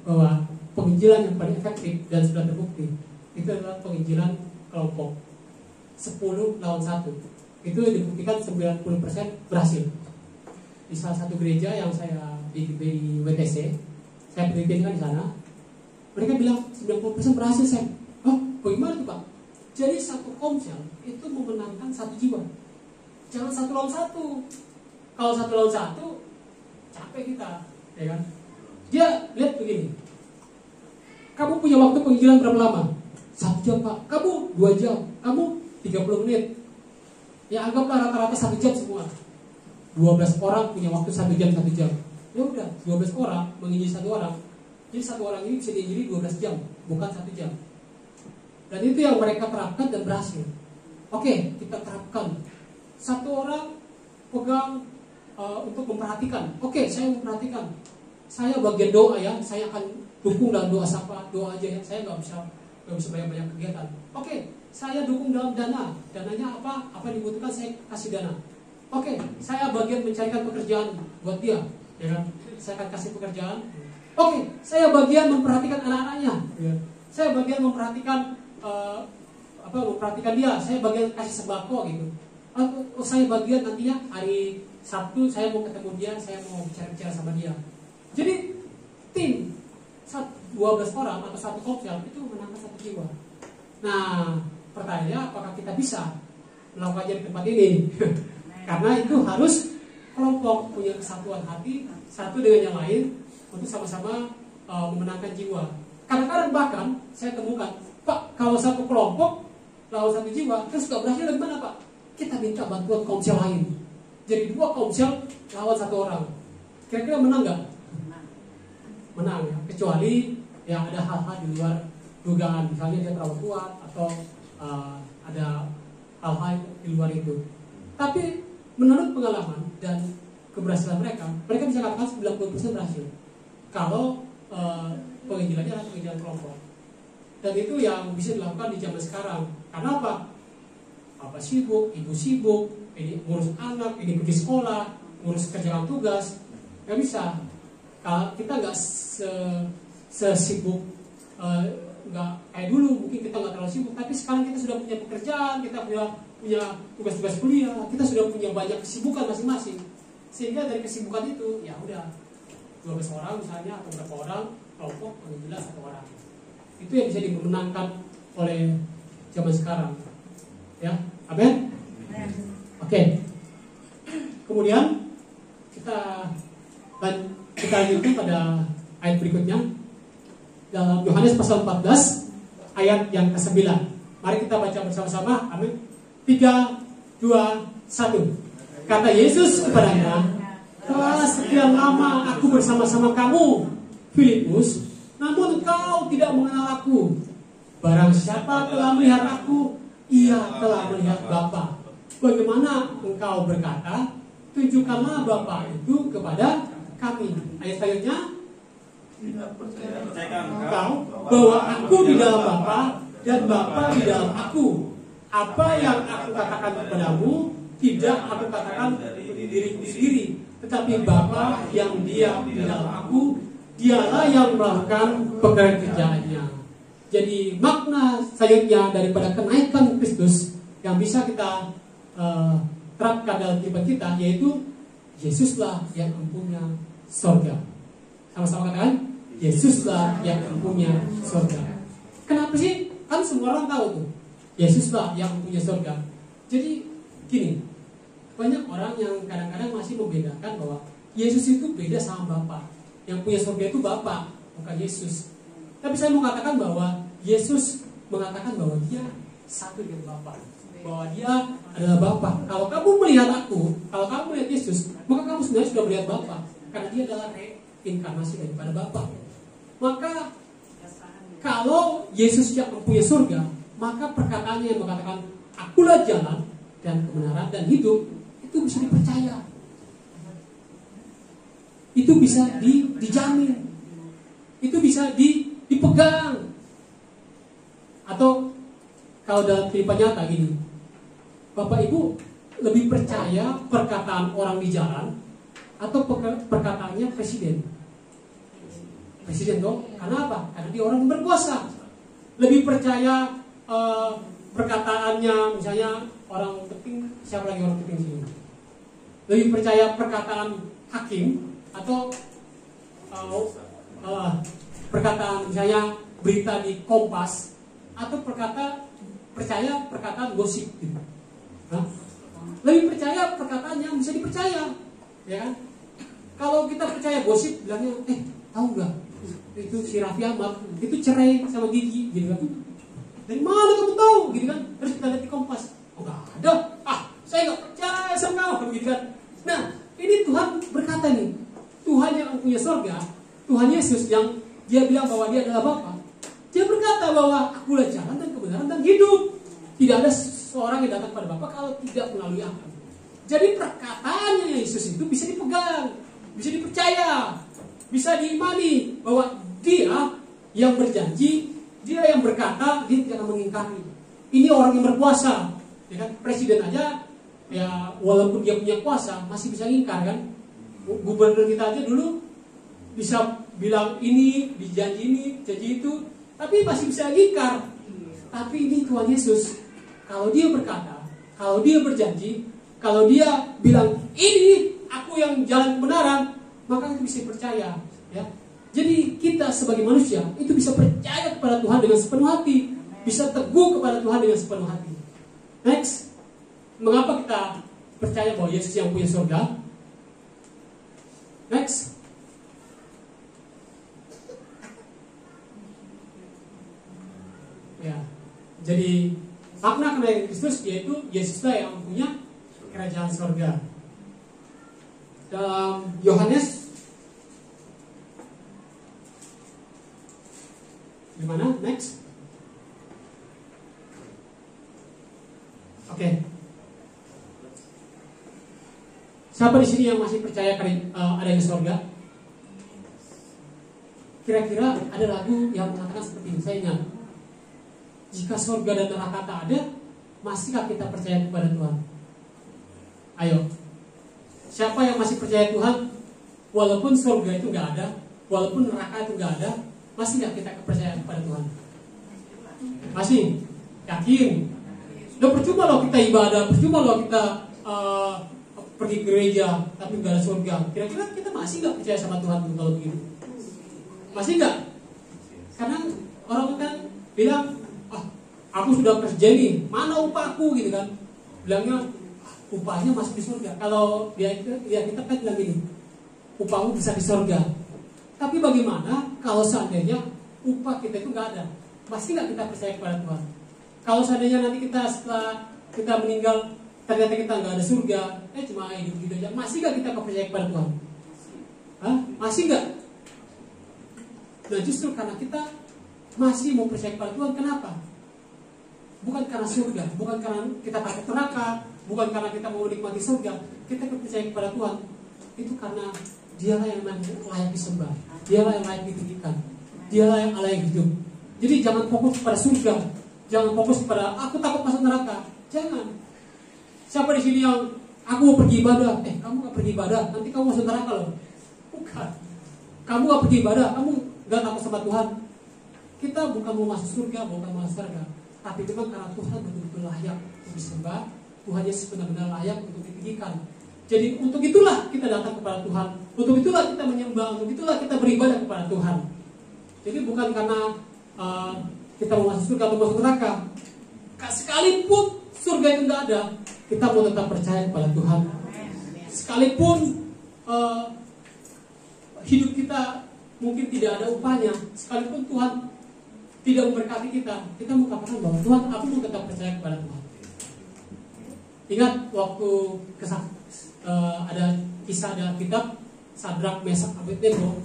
bahwa penginjilan yang paling efektif dan sudah terbukti itu adalah penginjilan kelompok 10 lawan 1. Itu dibuktikan 90% berhasil. Di salah satu gereja yang saya di WTC, saya penelitian di sana, mereka bilang 90% berhasil. Saya, oh bagaimana tuh Pak? Jadi satu komsel itu memenangkan 1 jiwa. Jangan 1 lawan 1. Kalau 1 lawan 1, capek kita, ya kan? Dia lihat begini. Kamu punya waktu penginjilan berapa lama? 1 jam Pak. Kamu 2 jam. Kamu 30 menit. Ya anggaplah rata-rata 1 jam semua. 12 orang punya waktu 1 jam 1 jam. Ya udah, 12 orang menginjili 1 orang. Jadi 1 orang ini bisa diinjili 12 jam, bukan 1 jam. Dan itu yang mereka terapkan dan berhasil. Oke, kita terapkan. 1 orang pegang untuk memperhatikan. Oke, saya memperhatikan. Saya bagian doa ya, saya akan dukung dalam doa sapa, doa aja ya. Saya nggak bisa banyak-banyak kegiatan. Oke, saya dukung dalam dana. Dananya apa? Apa yang dibutuhkan saya kasih dana. Oke, saya bagian mencarikan pekerjaan buat dia, ya kan? Saya akan kasih pekerjaan. Oke, saya bagian memperhatikan anak-anaknya. Ya. Saya bagian memperhatikan memperhatikan dia. Saya bagian kasih sembako gitu. Saya bagian nantinya hari Sabtu saya mau ketemu dia, saya mau bicara-bicara sama dia. Jadi tim 12 orang atau 1 komsel itu menangkan 1 jiwa. Nah, pertanyaannya apakah kita bisa melakukannya di tempat ini? Karena itu harus kelompok punya kesatuan hati satu dengan yang lain untuk sama-sama memenangkan jiwa. Kadang-kadang bahkan saya temukan, Pak, kalau 1 kelompok lawan 1 jiwa, terus gak berhasil gimana Pak? Kita minta bantuan komsel lain. Jadi 2 komsel lawan 1 orang. Kira-kira menang gak? Menang ya. Kecuali ya ada hal-hal di luar dugaan, misalnya dia terlalu kuat atau ada hal-hal di luar itu. Tapi menurut pengalaman dan keberhasilan mereka bisa katakan 90% berhasil. Kalau penginjilannya adalah penginjilan kelompok. Dan itu yang bisa dilakukan di zaman sekarang. Karena apa? Bapak sibuk, ibu sibuk, ini ngurus anak, ini pergi sekolah, ngurus kerjaan tugas, nggak bisa. Kalau kita nggak sesibuk, nggak kayak dulu, mungkin kita nggak terlalu sibuk. Tapi sekarang kita sudah punya pekerjaan, kita punya tugas-tugas kuliah, kita sudah punya banyak kesibukan masing-masing. Sehingga dari kesibukan itu, ya udah 12 orang misalnya atau berapa orang kelompok penginjilan 1 orang. Itu yang bisa dimenangkan oleh zaman sekarang. Ya, amin. Oke. Kemudian kita lanjutkan pada ayat berikutnya dalam Yohanes pasal 14 ayat yang ke-9. Mari kita baca bersama-sama. Amin. 3, 2, 1. Kata Yesus kepadanya, telah sekian lama aku bersama-sama kamu, Filipus, namun engkau tidak mengenal aku. Barang siapa telah melihat aku, ia telah melihat Bapa. Bagaimana engkau berkata, tunjukkanlah Bapa itu kepada kami. Ayat selanjutnya, engkau bahwa aku di dalam Bapa dan Bapa di dalam aku. Apa yang aku katakan kepadamu, tidak aku katakan dari diriku sendiri, tetapi Bapa yang diam di dalam aku, dialah yang melakukan pekerjaannya. Jadi makna selanjutnya daripada kenaikan Kristus yang bisa kita terapkan dalam kehidupan kita, yaitu Yesuslah yang empunya sorga. Sama-sama katakan, Yesuslah yang empunya sorga. Kenapa sih? Kan semua orang tahu tuh, Yesuslah yang empunya sorga. Jadi gini, banyak orang yang kadang-kadang masih membedakan bahwa Yesus itu beda sama Bapa. Yang punya surga itu Bapa, bukan Yesus. Tapi saya mau katakan bahwa Yesus mengatakan bahwa dia satu dengan Bapa, bahwa dia adalah Bapa. Kalau kamu melihat aku, kalau kamu melihat Yesus, maka kamu sebenarnya sudah melihat Bapa, karena dia adalah reinkarnasi daripada Bapa. Maka kalau Yesus yang mempunyai surga, maka perkataannya yang mengatakan akulah jalan dan kebenaran dan hidup, itu bisa dipercaya, itu bisa dijamin, itu bisa dipegang. Atau kalau dalam kehidupan nyata gini, Bapak Ibu lebih percaya perkataan orang di jalan atau perkataannya presiden? Presiden dong, karena apa? Karena dia orang yang berkuasa. Lebih percaya perkataannya, misalnya orang penting, siapa lagi orang penting sini? Lebih percaya perkataan hakim atau perkataan misalnya berita di Kompas, atau percaya perkataan gosip gitu. Lebih percaya perkataan yang bisa dipercaya, ya kan? Kalau kita percaya gosip, bilangnya, tahu nggak? Itu si Raffi Ahmad itu cerai sama Gigi, gitu kan? Dari mana kamu tahu, gitu kan? Terus kita lihat di Kompas, oh nggak ada, saya nggak percaya sama kamu, gitu kan? Nah, ini Tuhan berkata nih, Tuhan yang punya surga, Tuhan Yesus yang dia bilang bahwa dia adalah Bapa. Dia berkata bahwa akulah jalan dan kebenaran dan hidup. Tidak ada seorang yang datang pada Bapa kalau tidak melalui aku. Jadi perkataannya Yesus itu bisa dipegang, bisa dipercaya, bisa diimani bahwa dia yang berjanji, dia yang berkata, dia tidak akan mengingkari. Ini orang yang berkuasa, ya kan? Presiden aja, ya walaupun dia punya kuasa masih bisa ingkar kan? Gubernur kita aja dulu bisa bilang ini, dijanji ini, janji itu, tapi masih bisa ingkar. Tapi ini Tuhan Yesus, kalau dia berkata, kalau dia berjanji, kalau dia bilang ini aku yang jalan kebenaran, maka kita bisa percaya, ya. Jadi kita sebagai manusia itu bisa percaya kepada Tuhan dengan sepenuh hati, bisa teguh kepada Tuhan dengan sepenuh hati. Next, mengapa kita percaya bahwa Yesus yang punya surga? Next. Ya, jadi makna kenaikan Kristus yaitu Yesuslah yang punya kerajaan surga. Dalam Yohanes gimana? Next. Oke. Siapa di sini yang masih percaya adanya surga? Kira-kira ada lagu yang mengatakan seperti ini. Saya ingat, jika surga dan neraka tak ada, masihkah kita percaya kepada Tuhan? Ayo, siapa yang masih percaya Tuhan? Walaupun surga itu nggak ada, walaupun neraka itu nggak ada, masihkah kita percaya kepada Tuhan? Masih? Yakin? Udah percuma loh kita ibadah, percuma loh kita pergi ke gereja, tapi nggak ada surga. Kira-kira kita masih nggak percaya sama Tuhan kalau begitu? Masih nggak? Karena orang kan bilang, aku sudah kerja nih, mana upahku gitu kan? Bilangnya upahnya masih di surga. Kalau dia kita kan bilang gini, upahmu bisa di surga. Tapi bagaimana kalau seandainya upah kita itu nggak ada? Masih nggak kita percaya kepada Tuhan? Kalau seandainya nanti kita setelah kita meninggal ternyata kita nggak ada surga, cuma hidup gitu aja, masih nggak kita percaya kepada Tuhan? Masih enggak? Nah justru karena kita masih mau percaya kepada Tuhan, kenapa? Bukan karena surga, bukan karena kita takut neraka, bukan karena kita mau menikmati surga. Kita percaya kepada Tuhan itu karena Dialah yang layak disembah, Dialah yang layak ditinggikan, Dialah yang layak hidup. Jadi jangan fokus pada surga, jangan fokus pada aku takut masuk neraka. Jangan. Siapa di sini yang aku mau pergi ibadah? Kamu gak pergi ibadah, nanti kamu masuk neraka loh. Bukan. Kamu gak pergi ibadah, kamu gak takut sama Tuhan. Kita bukan mau masuk surga, bukan mau masuk surga, tapi memang karena Tuhan betul-betul layak untuk disembah. Tuhan Yesus benar-benar layak untuk ditinggikan. Jadi untuk itulah kita datang kepada Tuhan, untuk itulah kita menyembah, untuk itulah kita beribadah kepada Tuhan. Jadi bukan karena kita mau masuk surga atau masuk neraka. Sekalipun surga itu tidak ada, kita mau tetap percaya kepada Tuhan. Sekalipun hidup kita mungkin tidak ada upahnya, sekalipun Tuhan tidak memberkati kita mau katakan bahwa Tuhan, aku mau tetap percaya kepada Tuhan. Ingat waktu ada kisah dalam kitab Sadrak, Mesak, Abednego,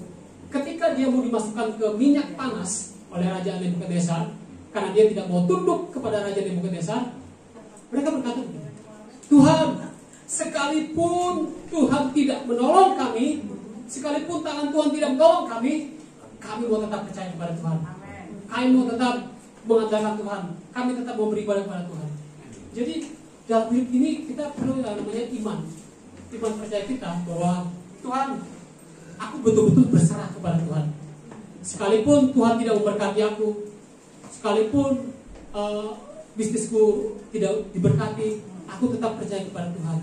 ketika dia mau dimasukkan ke minyak panas oleh Raja Nebukadnezar, karena dia tidak mau tunduk kepada Raja Nebukadnezar, mereka berkata, Tuhan, sekalipun Tuhan tidak menolong kami, sekalipun tangan Tuhan tidak menolong kami mau tetap percaya kepada Tuhan. Kami mau tetap mengandalkan Tuhan, kami tetap mau beribadah kepada Tuhan. Jadi dalam hidup ini kita perlu yang namanya iman percaya kita bahwa Tuhan, aku betul-betul berserah kepada Tuhan. Sekalipun Tuhan tidak memberkati aku, sekalipun bisnisku tidak diberkati, aku tetap percaya kepada Tuhan.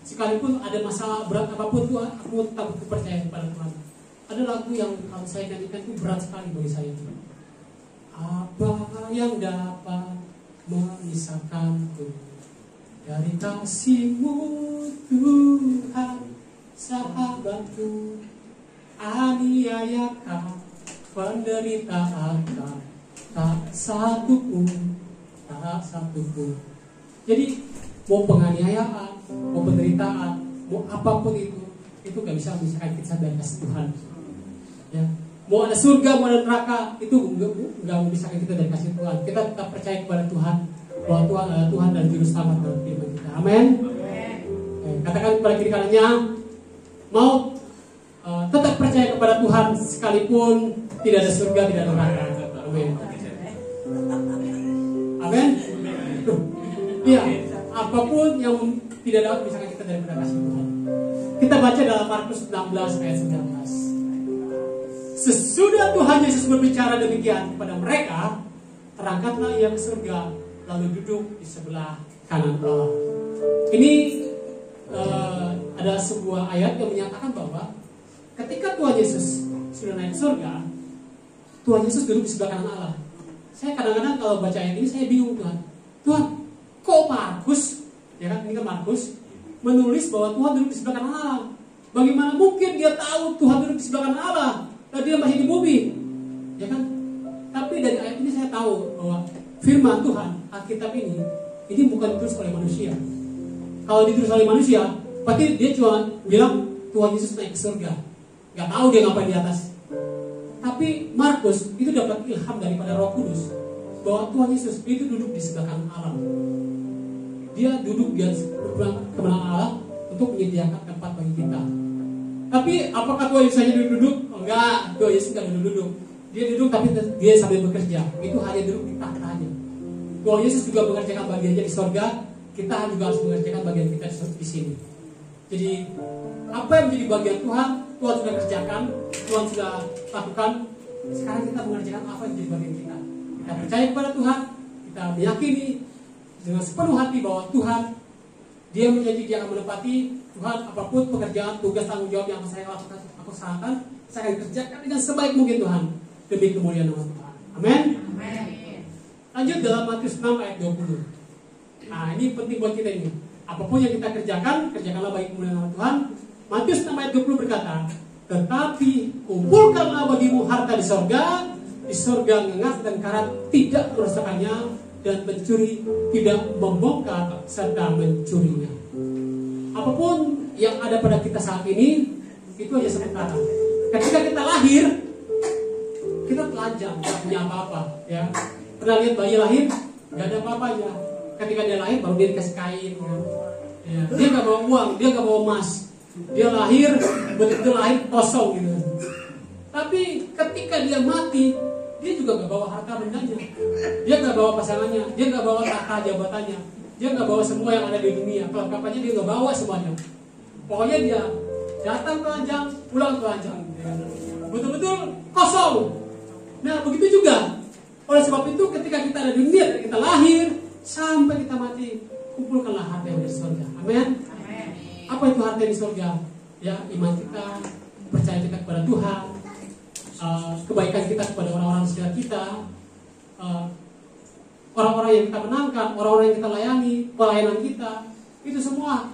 Sekalipun ada masalah berat apapun Tuhan, aku tetap percaya kepada Tuhan. Ada lagu yang kalau saya nyanyikan itu berat sekali bagi saya. Apa yang dapat memisahkanku dari kasih-Mu Tuhan, sahabatku, aniayakan, penderitaankan, tak satu pun. Jadi mau penganiayaan, mau penderitaan, mau apapun itu gak bisa memisahkan kita dari kasih Tuhan. Ya. Mau ada surga, mau ada neraka, itu gak memisahkan kita dari kasih Tuhan. Kita tetap percaya kepada Tuhan, bahwa Tuhan adalah Tuhan dan Juru Selamat dalam kehidupan kita. Amin. Katakan kepada kiri kanannya, mau tetap percaya kepada Tuhan sekalipun tidak ada surga, tidak ada neraka. Amin. Amin. Iya, apapun yang tidak dapat memisahkan kita dari kasih Tuhan. Kita baca dalam Markus 16 ayat 19. Sesudah Tuhan Yesus berbicara demikian kepada mereka, terangkatlah ia ke surga, lalu duduk di sebelah kanan Allah. Ini adalah sebuah ayat yang menyatakan bahwa ketika Tuhan Yesus sudah naik ke surga, Tuhan Yesus duduk di sebelah kanan Allah. Saya kadang-kadang kalau baca ayat ini saya bingung, Tuhan, kok Markus, ya kan, ini kan Markus menulis bahwa Tuhan duduk di sebelah kanan Allah. Bagaimana mungkin dia tahu Tuhan duduk di sebelah kanan Allah dan dia masih di bumi, ya kan? Tapi dari ayat ini saya tahu bahwa firman Tuhan, Alkitab ini bukan ditulis oleh manusia. Kalau ditulis oleh manusia, berarti dia cuma bilang Tuhan Yesus naik ke surga, nggak tahu dia ngapain di atas. Tapi Markus itu dapat ilham daripada Roh Kudus bahwa Tuhan Yesus itu duduk di sebelah kanan Allah. Dia duduk di kebenaran Allah untuk menyediakan tempat bagi kita. Tapi apakah Tuhan Yesus hanya duduk? Enggak, Tuhan Yesus tidak duduk. Dia duduk tapi dia sambil bekerja. Itu hanya duduk di tahta aja. Tuhan Yesus juga mengerjakan bagiannya di surga. Kita juga harus mengerjakan bagian kita di sini. Jadi apa yang menjadi bagian Tuhan sudah kerjakan, Tuhan sudah lakukan. Sekarang kita mengerjakan apa yang menjadi bagian kita. Kita percaya kepada Tuhan, kita meyakini dengan sepenuh hati bahwa Tuhan, Dia menjanji Dia akan menepati. Tuhan, apapun pekerjaan, tugas, tanggung jawab yang saya lakukan, aku serahkan, saya akan kerjakan dengan sebaik mungkin Tuhan, demi kemuliaan nama Tuhan. Amin. Lanjut dalam Matius 6 ayat 20. Nah, ini penting buat kita ini. Apapun yang kita kerjakan, kerjakanlah bagi kemuliaan nama Tuhan. Matius 6 ayat 20 berkata, tetapi kumpulkanlah bagimu harta di sorga ngengat dan karat tidak merusakannya, dan pencuri tidak membongkar serta mencurinya. Apapun yang ada pada kita saat ini, itu aja sementara. Ketika kita lahir, kita telanjang, nggak punya apa-apa. Ya, pernah lihat bayi lahir, nggak ada apa-apanya. Ketika dia lahir, baru dia dikasih kain. Ya. Dia nggak bawa uang, dia nggak bawa emas. Dia lahir, betul-betul lahir kosong gitu. Tapi ketika dia mati, dia juga nggak bawa harta bendanya. Dia nggak bawa pasangannya, dia nggak bawa tahta jabatannya, dia nggak bawa semua yang ada di dunia. Kelengkapannya dia nggak bawa semuanya. Pokoknya dia datang telanjang, pulang telanjang. Betul-betul kosong. Nah begitu juga. Oleh sebab itu ketika kita ada di dunia, kita lahir sampai kita mati, kumpulkanlah harta yang di surga. Amin. Apa itu harta yang di surga? Ya, iman kita, percaya kita kepada Tuhan, kebaikan kita kepada orang-orang sekitar kita, orang-orang yang kita menangkan, orang-orang yang kita layani, pelayanan kita, itu semua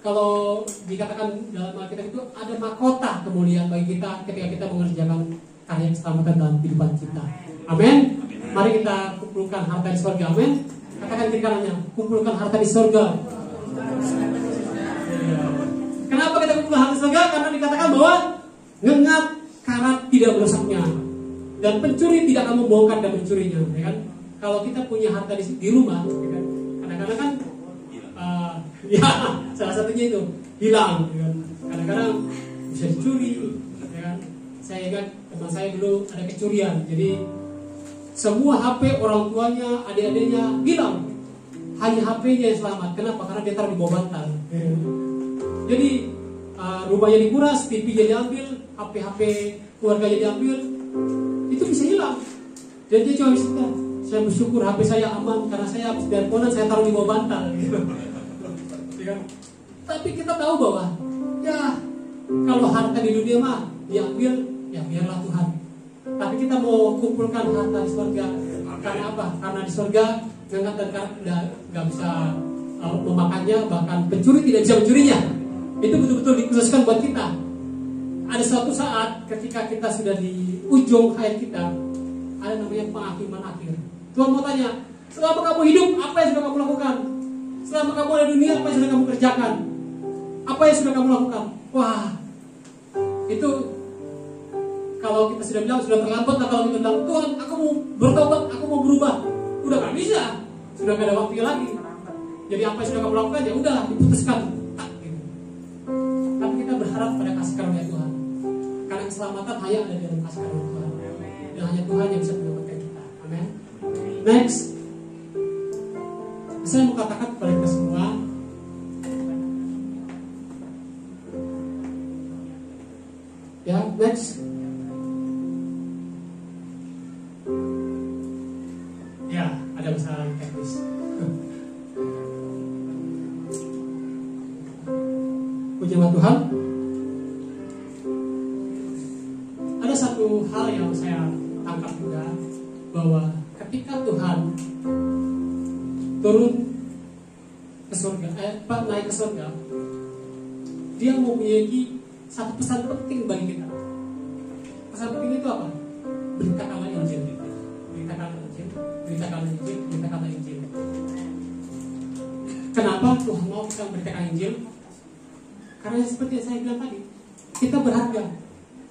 kalau dikatakan dalam Alkitab itu ada mahkota kemuliaan bagi kita ketika kita mengerjakan karya keselamatan dalam kehidupan kita. Amin. Mari kita kumpulkan harta di surga. Amin. Katakan kiri kanannya, kumpulkan harta di surga. Kenapa kita kumpulkan harta di surga? Karena dikatakan bahwa ngengat karat tidak merusaknya, dan pencuri tidak akan membongkar dan mencurinya. Ya kan? Kalau kita punya harta di rumah, ya kan? Kadang-kadang kan ya salah satunya itu hilang. Ya kan? Kadang-kadang bisa dicuri. Ya kan? Saya ingat teman saya dulu ada kecurian, jadi semua HP orang tuanya, adik-adiknya hilang. Hanya HP-nya yang selamat. Kenapa? Karena dia taruh di bawah bantal. Jadi rumahnya dikuras, TV-nya diambil, HP keluarganya diambil, itu bisa hilang. Dan dia cuma bisa, saya bersyukur HP saya aman karena saya habis teleponan, saya taruh di bawah bantal. Tapi kita tahu bahwa ya kalau harta di dunia mah diambil, ya biarlah Tuhan. Tapi kita mau kumpulkan harta di surga. Karena apa? Karena di surga ngengat dan karat nggak bisa memakannya, bahkan pencuri tidak bisa mencurinya. Itu betul-betul dikhususkan buat kita. Ada suatu saat ketika kita sudah di ujung hayat kita, ada namanya penghakiman akhir. Tuhan mau tanya, selama kamu hidup apa yang sudah kamu lakukan? Selama kamu ada di dunia apa yang sudah kamu kerjakan? Apa yang sudah kamu lakukan? Wah, itu kalau kita sudah bilang sudah terlambat, lah kalau kita bilang Tuhan aku mau bertobat, aku mau berubah, udah gak bisa, sudah gak ada waktu lagi. Jadi apa yang sudah kamu lakukan ya udah diputuskan. Tapi kita berharap pada kasih karunia Tuhan, karena keselamatan hanya ada di dalam kasih karunia Tuhan, dan hanya Tuhan yang bisa menyelamatkan kita. Amin. Next, saya mau katakan kepada kita semua, ya next. Ya, ada masalah teknis. Puji Tuhan. Ada satu hal yang saya tangkap juga, bahwa ketika Tuhan turun ke surga, naik ke surga, Dia memiliki satu pesan penting bagi kita. Pesan penting itu apa? Beritakanlah Injil. Beritakanlah Injil. Beritakanlah Injil. Beritakanlah Injil. Kenapa Tuhan mau kita memberitakan Injil? Karena seperti yang saya bilang tadi, kita berharga.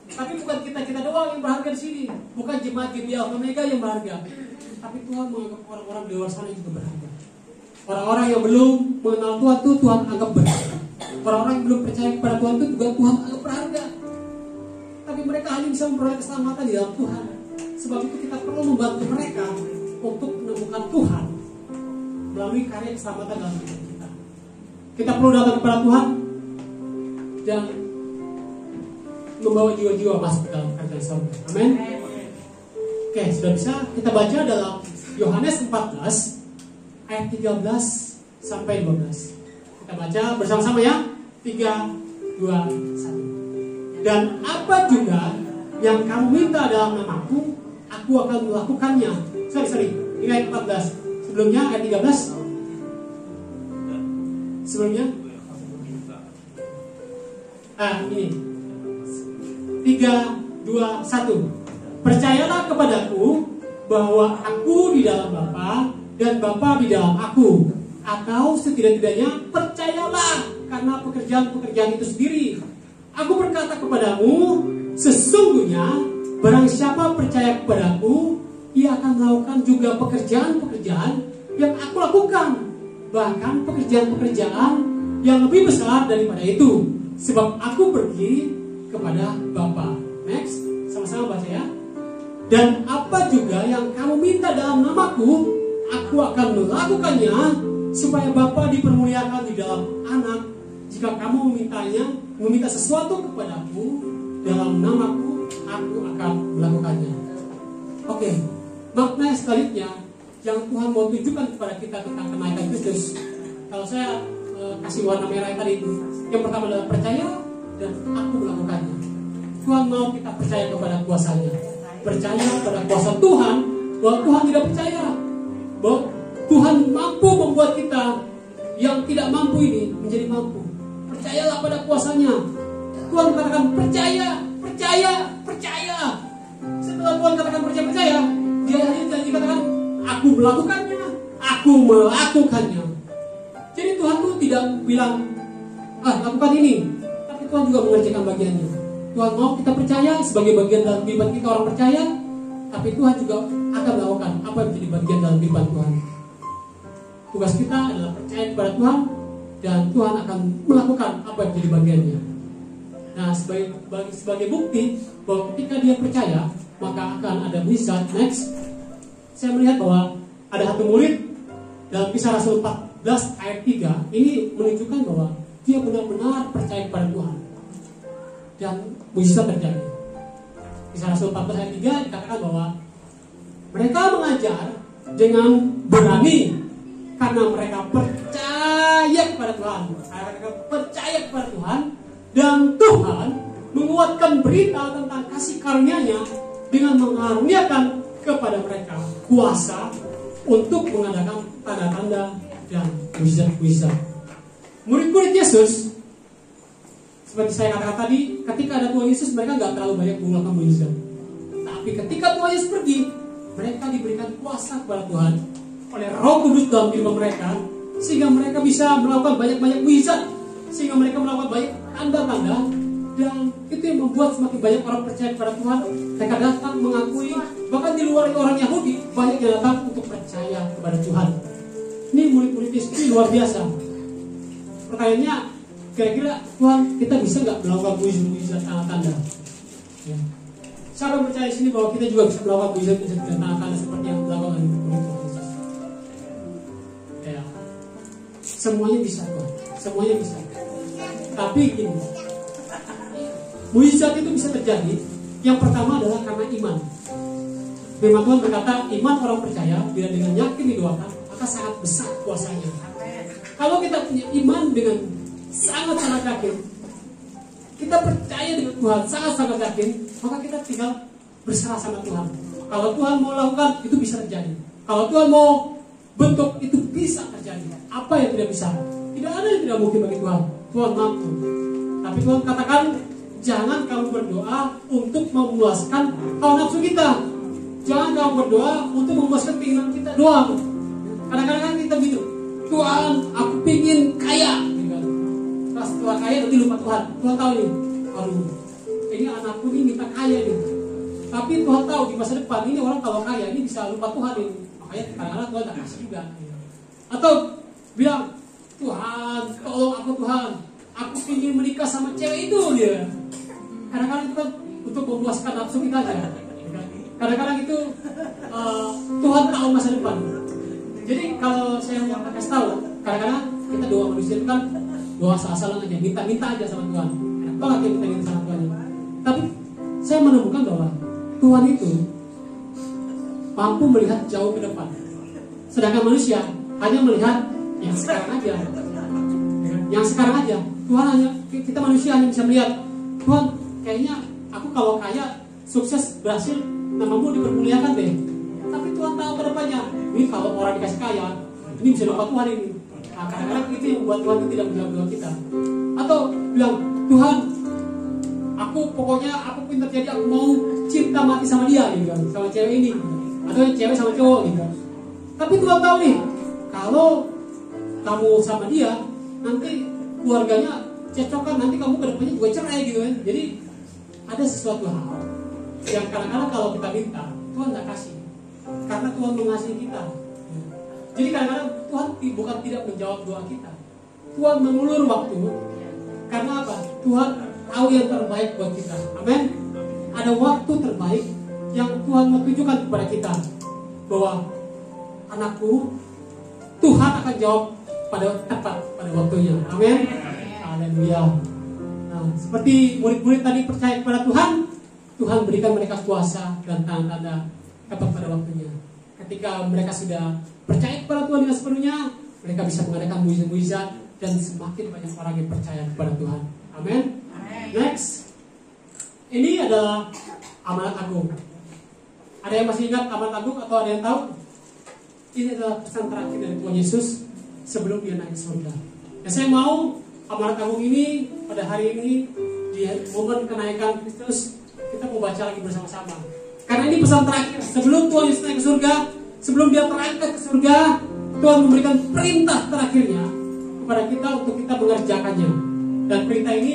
Tapi bukan kita doang yang berharga di sini. Bukan jemaat GBI Omega yang berharga. Tapi Tuhan menganggap orang-orang di luar sana juga berharga. Orang-orang yang belum mengenal Tuhan itu Tuhan anggap berharga. Orang-orang yang belum percaya kepada Tuhan itu juga Tuhan anggap berharga. Tapi mereka hanya bisa memperoleh keselamatan di dalam Tuhan. Sebab itu kita perlu membantu mereka untuk menemukan Tuhan melalui karya keselamatan dalam hidup kita. Kita perlu datang kepada Tuhan dan membawa jiwa-jiwa masuk ke dalam kerajaan surga. Amin. Oke, sudah bisa kita baca dalam Yohanes 14 ayat 13 sampai 12. Kita baca bersama-sama ya. 3, 2, 1. Dan apa juga yang kamu minta dalam namaku, aku akan melakukannya. Sorry. Ini ayat 14. Sebelumnya ayat 13. Sebelumnya ini 3, 2, 1. Percayalah kepadaku bahwa aku di dalam Bapa dan Bapa di dalam aku. Atau setidak-tidaknya percayalah, karena pekerjaan-pekerjaan itu sendiri Aku berkata kepadamu, sesungguhnya barang siapa percaya kepadaku, ia akan melakukan juga pekerjaan-pekerjaan yang aku lakukan, bahkan pekerjaan-pekerjaan yang lebih besar daripada itu, sebab aku pergi kepada Bapa. Next, sama-sama baca ya. Dan apa juga yang kamu minta dalam namaku, aku akan melakukannya, supaya Bapa dipermuliakan di dalam Anak. Jika kamu meminta sesuatu kepadaku dalam namaku, aku akan melakukannya. Oke, makna sebaliknya yang Tuhan mau tunjukkan kepada kita tentang kenaikan Kristus. Kalau saya kasih warna merah tadi itu, yang pertama adalah percaya dan aku melakukannya. Tuhan mau kita percaya kepada kuasanya, percaya pada kuasa Tuhan, bahwa Tuhan tidak percaya bahwa Tuhan mampu membuat kita yang tidak mampu ini menjadi mampu. Percayalah pada kuasanya. Tuhan katakan percaya, percaya, percaya. Setelah Tuhan katakan percaya, dia janji katakan aku melakukannya, aku melakukannya. Jadi Tuhan tuh tidak bilang lakukan ini, tapi Tuhan juga mengerjakan bagiannya. Tuhan mau kita percaya sebagai bagian dalam kehidupan kita orang percaya, tapi Tuhan juga akan melakukan apa yang menjadi bagian dalam kehidupan Tuhan. Tugas kita adalah percaya kepada Tuhan, dan Tuhan akan melakukan apa yang menjadi bagiannya. Nah, sebagai bukti bahwa ketika dia percaya, maka akan ada mujizat. Next, saya melihat bahwa ada satu murid dalam Kisah Rasul 14 ayat 3 ini menunjukkan bahwa dia benar-benar percaya kepada Tuhan dan mujizat terjadi. Kisah Rasul 14 ayat 3 dikatakan bahwa mereka mengajar dengan berani karena mereka percaya kepada Tuhan. Mereka percaya kepada Tuhan, dan Tuhan menguatkan berita tentang kasih karunia-Nya dengan mengaruniakan kepada mereka kuasa untuk mengadakan tanda-tanda dan mujizat-mujizat. Murid-murid Yesus, seperti saya katakan tadi, ketika ada Tuhan Yesus mereka nggak terlalu banyak melakukan mujizat. Tapi ketika Tuhan Yesus pergi, mereka diberikan kuasa kepada Tuhan oleh Roh Kudus dalam diri mereka, sehingga mereka bisa melakukan banyak-banyak mujizat, sehingga mereka melakukan banyak tanda-tanda, dan itu yang membuat semakin banyak orang percaya kepada Tuhan. Mereka datang mengakui, bahkan di luar orang Yahudi banyak yang datang untuk percaya kepada Tuhan. Ini murid-murid Yesus ini luar biasa. Pertanyaannya, kira-kira Tuhan kita bisa nggak melakukan mujizat tanda-tanda? Ya. Siapa yang percaya di sini bahwa kita juga bisa melakukan mujizat dan tanda-tanda seperti yang dilakukan oleh murid Yesus? Ya. Semuanya bisa, Tuhan. Semuanya bisa. Tapi gini, mujizat itu bisa terjadi. Yang pertama adalah karena iman. Firman Tuhan berkata, iman orang percaya bila dengan yakin didoakan, maka sangat besar kuasanya. Kalau kita punya iman dengan sangat-sangat yakin, kita percaya dengan Tuhan sangat-sangat yakin, maka kita tinggal berserah sama Tuhan. Kalau Tuhan mau lakukan, itu bisa terjadi. Kalau Tuhan mau bentuk, itu bisa terjadi. Apa yang tidak bisa? Tidak ada yang tidak mungkin bagi Tuhan. Tuhan mampu. Tapi Tuhan katakan, jangan kamu berdoa untuk memuaskan hawa nafsu kita. Jangan kamu berdoa untuk memuaskan keinginan kita doang. Kadang-kadang kita gitu, Tuhan, aku pingin kaya. Pas Tuhan kaya nanti lupa Tuhan. Tuhan tahu nih, aduh, ini anakku ini minta kaya nih. Tapi Tuhan tahu di masa depan ini orang kalau kaya ini bisa lupa Tuhan ini. Makanya kadang-kadang Tuhan tak kasih juga. Atau bilang, Tuhan, tolong aku Tuhan, aku ingin menikah sama cewek itu dia. Kadang-kadang itu kan untuk memuaskan nafsu kita aja. Kadang-kadang itu Tuhan tahu masa depan. Jadi kalau saya mau kasih tahu, kadang-kadang kita doa manusia itu kan doa asal-asalan aja, minta-minta aja sama Tuhan. Enak banget ya minta-minta sama Tuhan. Tapi saya menemukan bahwa Tuhan itu mampu melihat jauh ke depan. Sedangkan manusia hanya melihat yang sekarang aja. Yang sekarang aja. Tuhan hanya, kita manusia hanya bisa melihat, Tuhan kayaknya aku kalau kaya, sukses, berhasil, namamu dipermuliakan deh. Tapi Tuhan tahu ke depannya. Ini kalau orang dikasih kaya, ini bisa dapat Tuhan ini. Nah, kadang-kadang itu yang membuat Tuhan itu tidak menjawab doa kita. Atau bilang, Tuhan, aku pokoknya aku pintar jadi aku mau cinta mati sama dia gitu kan, sama cewek ini. Atau cewek sama cowok gitu. Tapi Tuhan tahu nih, kalau kamu sama dia, nanti keluarganya cekcokan, nanti kamu ke depannya juga cerai gitu kan. Jadi ada sesuatu hal yang kadang-kadang kalau kita minta Tuhan nggak kasih, karena Tuhan mengasihi kita. Jadi kadang-kadang Tuhan bukan tidak menjawab doa kita, Tuhan mengulur waktu. Karena apa? Tuhan tahu yang terbaik buat kita. Amin. Ada waktu terbaik yang Tuhan mau tunjukkan kepada kita, bahwa anakku, Tuhan akan jawab tepat pada waktunya. Amin. Haleluya. Nah, seperti murid-murid tadi percaya kepada Tuhan, Tuhan berikan mereka kuasa dan tanda-tanda tepat pada waktunya. Ketika mereka sudah percaya kepada Tuhan dengan sepenuhnya, mereka bisa mengadakan mujizat dan semakin banyak orang yang percaya kepada Tuhan. Amin. Next, ini adalah amanat agung. Ada yang masih ingat amanat agung atau ada yang tahu? Ini adalah pesan terakhir dari Tuhan Yesus sebelum dia naik ke surga. Dan saya mau amanat agung ini pada hari ini di momen kenaikan Kristus kita mau baca lagi bersama-sama. Karena ini pesan terakhir sebelum Tuhan Yesus naik ke surga, sebelum dia terangkat ke surga, Tuhan memberikan perintah terakhirnya kepada kita untuk kita mengerjakannya. Dan perintah ini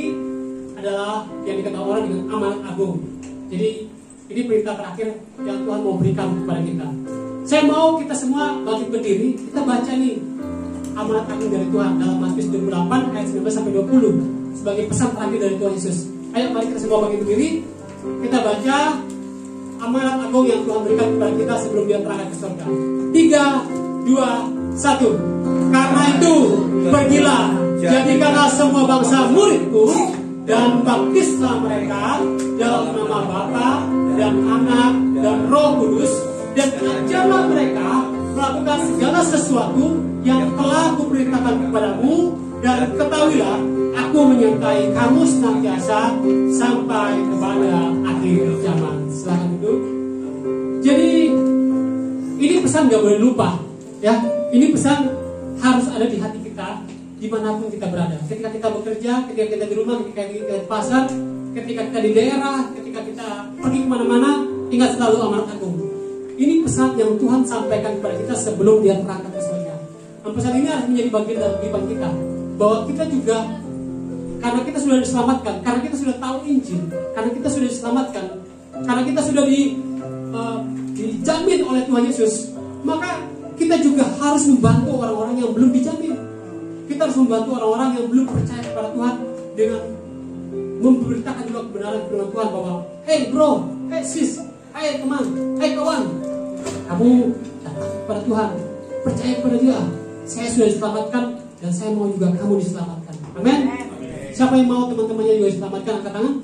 adalah yang diketahui orang dengan amanat agung. Jadi ini perintah terakhir yang Tuhan mau berikan kepada kita. Saya mau kita semua bangkit berdiri, kita baca nih amanat agung dari Tuhan dalam Matius 28 ayat 19 sampai 20 sebagai pesan terakhir dari Tuhan Yesus. Ayo mari kita semua bangkit berdiri, kita baca amanat agung yang Tuhan berikan kepada kita sebelum dia terangkat ke surga. 3, 2, 1. Karena itu pergilah, jadikanlah semua bangsa muridku dan baptislah mereka dalam nama Bapa dan Anak dan Roh Kudus, dan ajarlah mereka melakukan segala sesuatu yang telah kuperintahkan kepadamu, dan ketahuilah aku menyertai kamu senantiasa sampai kepada akhir zaman. Silakan duduk. Jadi ini pesan gak boleh lupa, ya. Ini pesan harus ada di hati kita dimanapun kita berada. Ketika kita bekerja, ketika kita di rumah, ketika kita di pasar, ketika kita di daerah, ketika kita pergi kemana-mana, ingat selalu amanat agung. Ini pesan yang Tuhan sampaikan kepada kita sebelum dia terangkat ke surga. Dan pesan ini harus menjadi bagian dari kehidupan kita, bahwa kita juga, karena kita sudah diselamatkan, karena kita sudah tahu Injil, karena kita sudah diselamatkan, karena kita sudah dijamin oleh Tuhan Yesus, maka kita juga harus membantu orang-orang yang belum dijamin. Kita harus membantu orang-orang yang belum percaya kepada Tuhan dengan memberitakan juga kebenaran firman Tuhan, bahwa hey bro, hey sis, hey teman, hey kawan, kamu datang kepada Tuhan, percaya kepada Dia. Saya sudah diselamatkan dan saya mau juga kamu diselamatkan. Amin. Siapa yang mau teman-temannya juga diselamatkan, angkat tangan.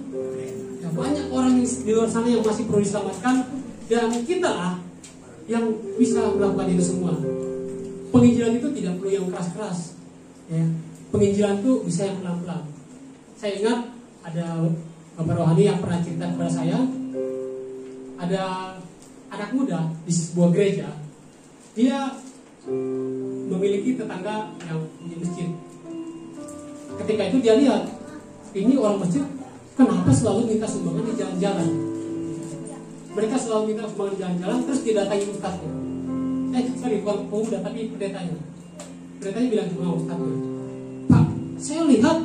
Ya, banyak orang di luar sana yang masih perlu diselamatkan, dan kita lah yang bisa melakukan itu semua. Penginjilan itu tidak perlu yang keras-keras, ya. Penginjilan itu bisa yang pelan-pelan. Saya ingat ada Bapak rohani yang pernah cerita kepada saya, ada anak muda di sebuah gereja, dia memiliki tetangga yang punya masjid. Ketika itu dia lihat, ini orang masjid kenapa selalu minta sumbangan di jalan-jalan. Mereka selalu minta sumbangan di jalan-jalan, terus didatangi ustadznya. Sorry, bukan pemuda tapi pendetanya. Pendetanya bilang sama ustadznya, Pak, saya lihat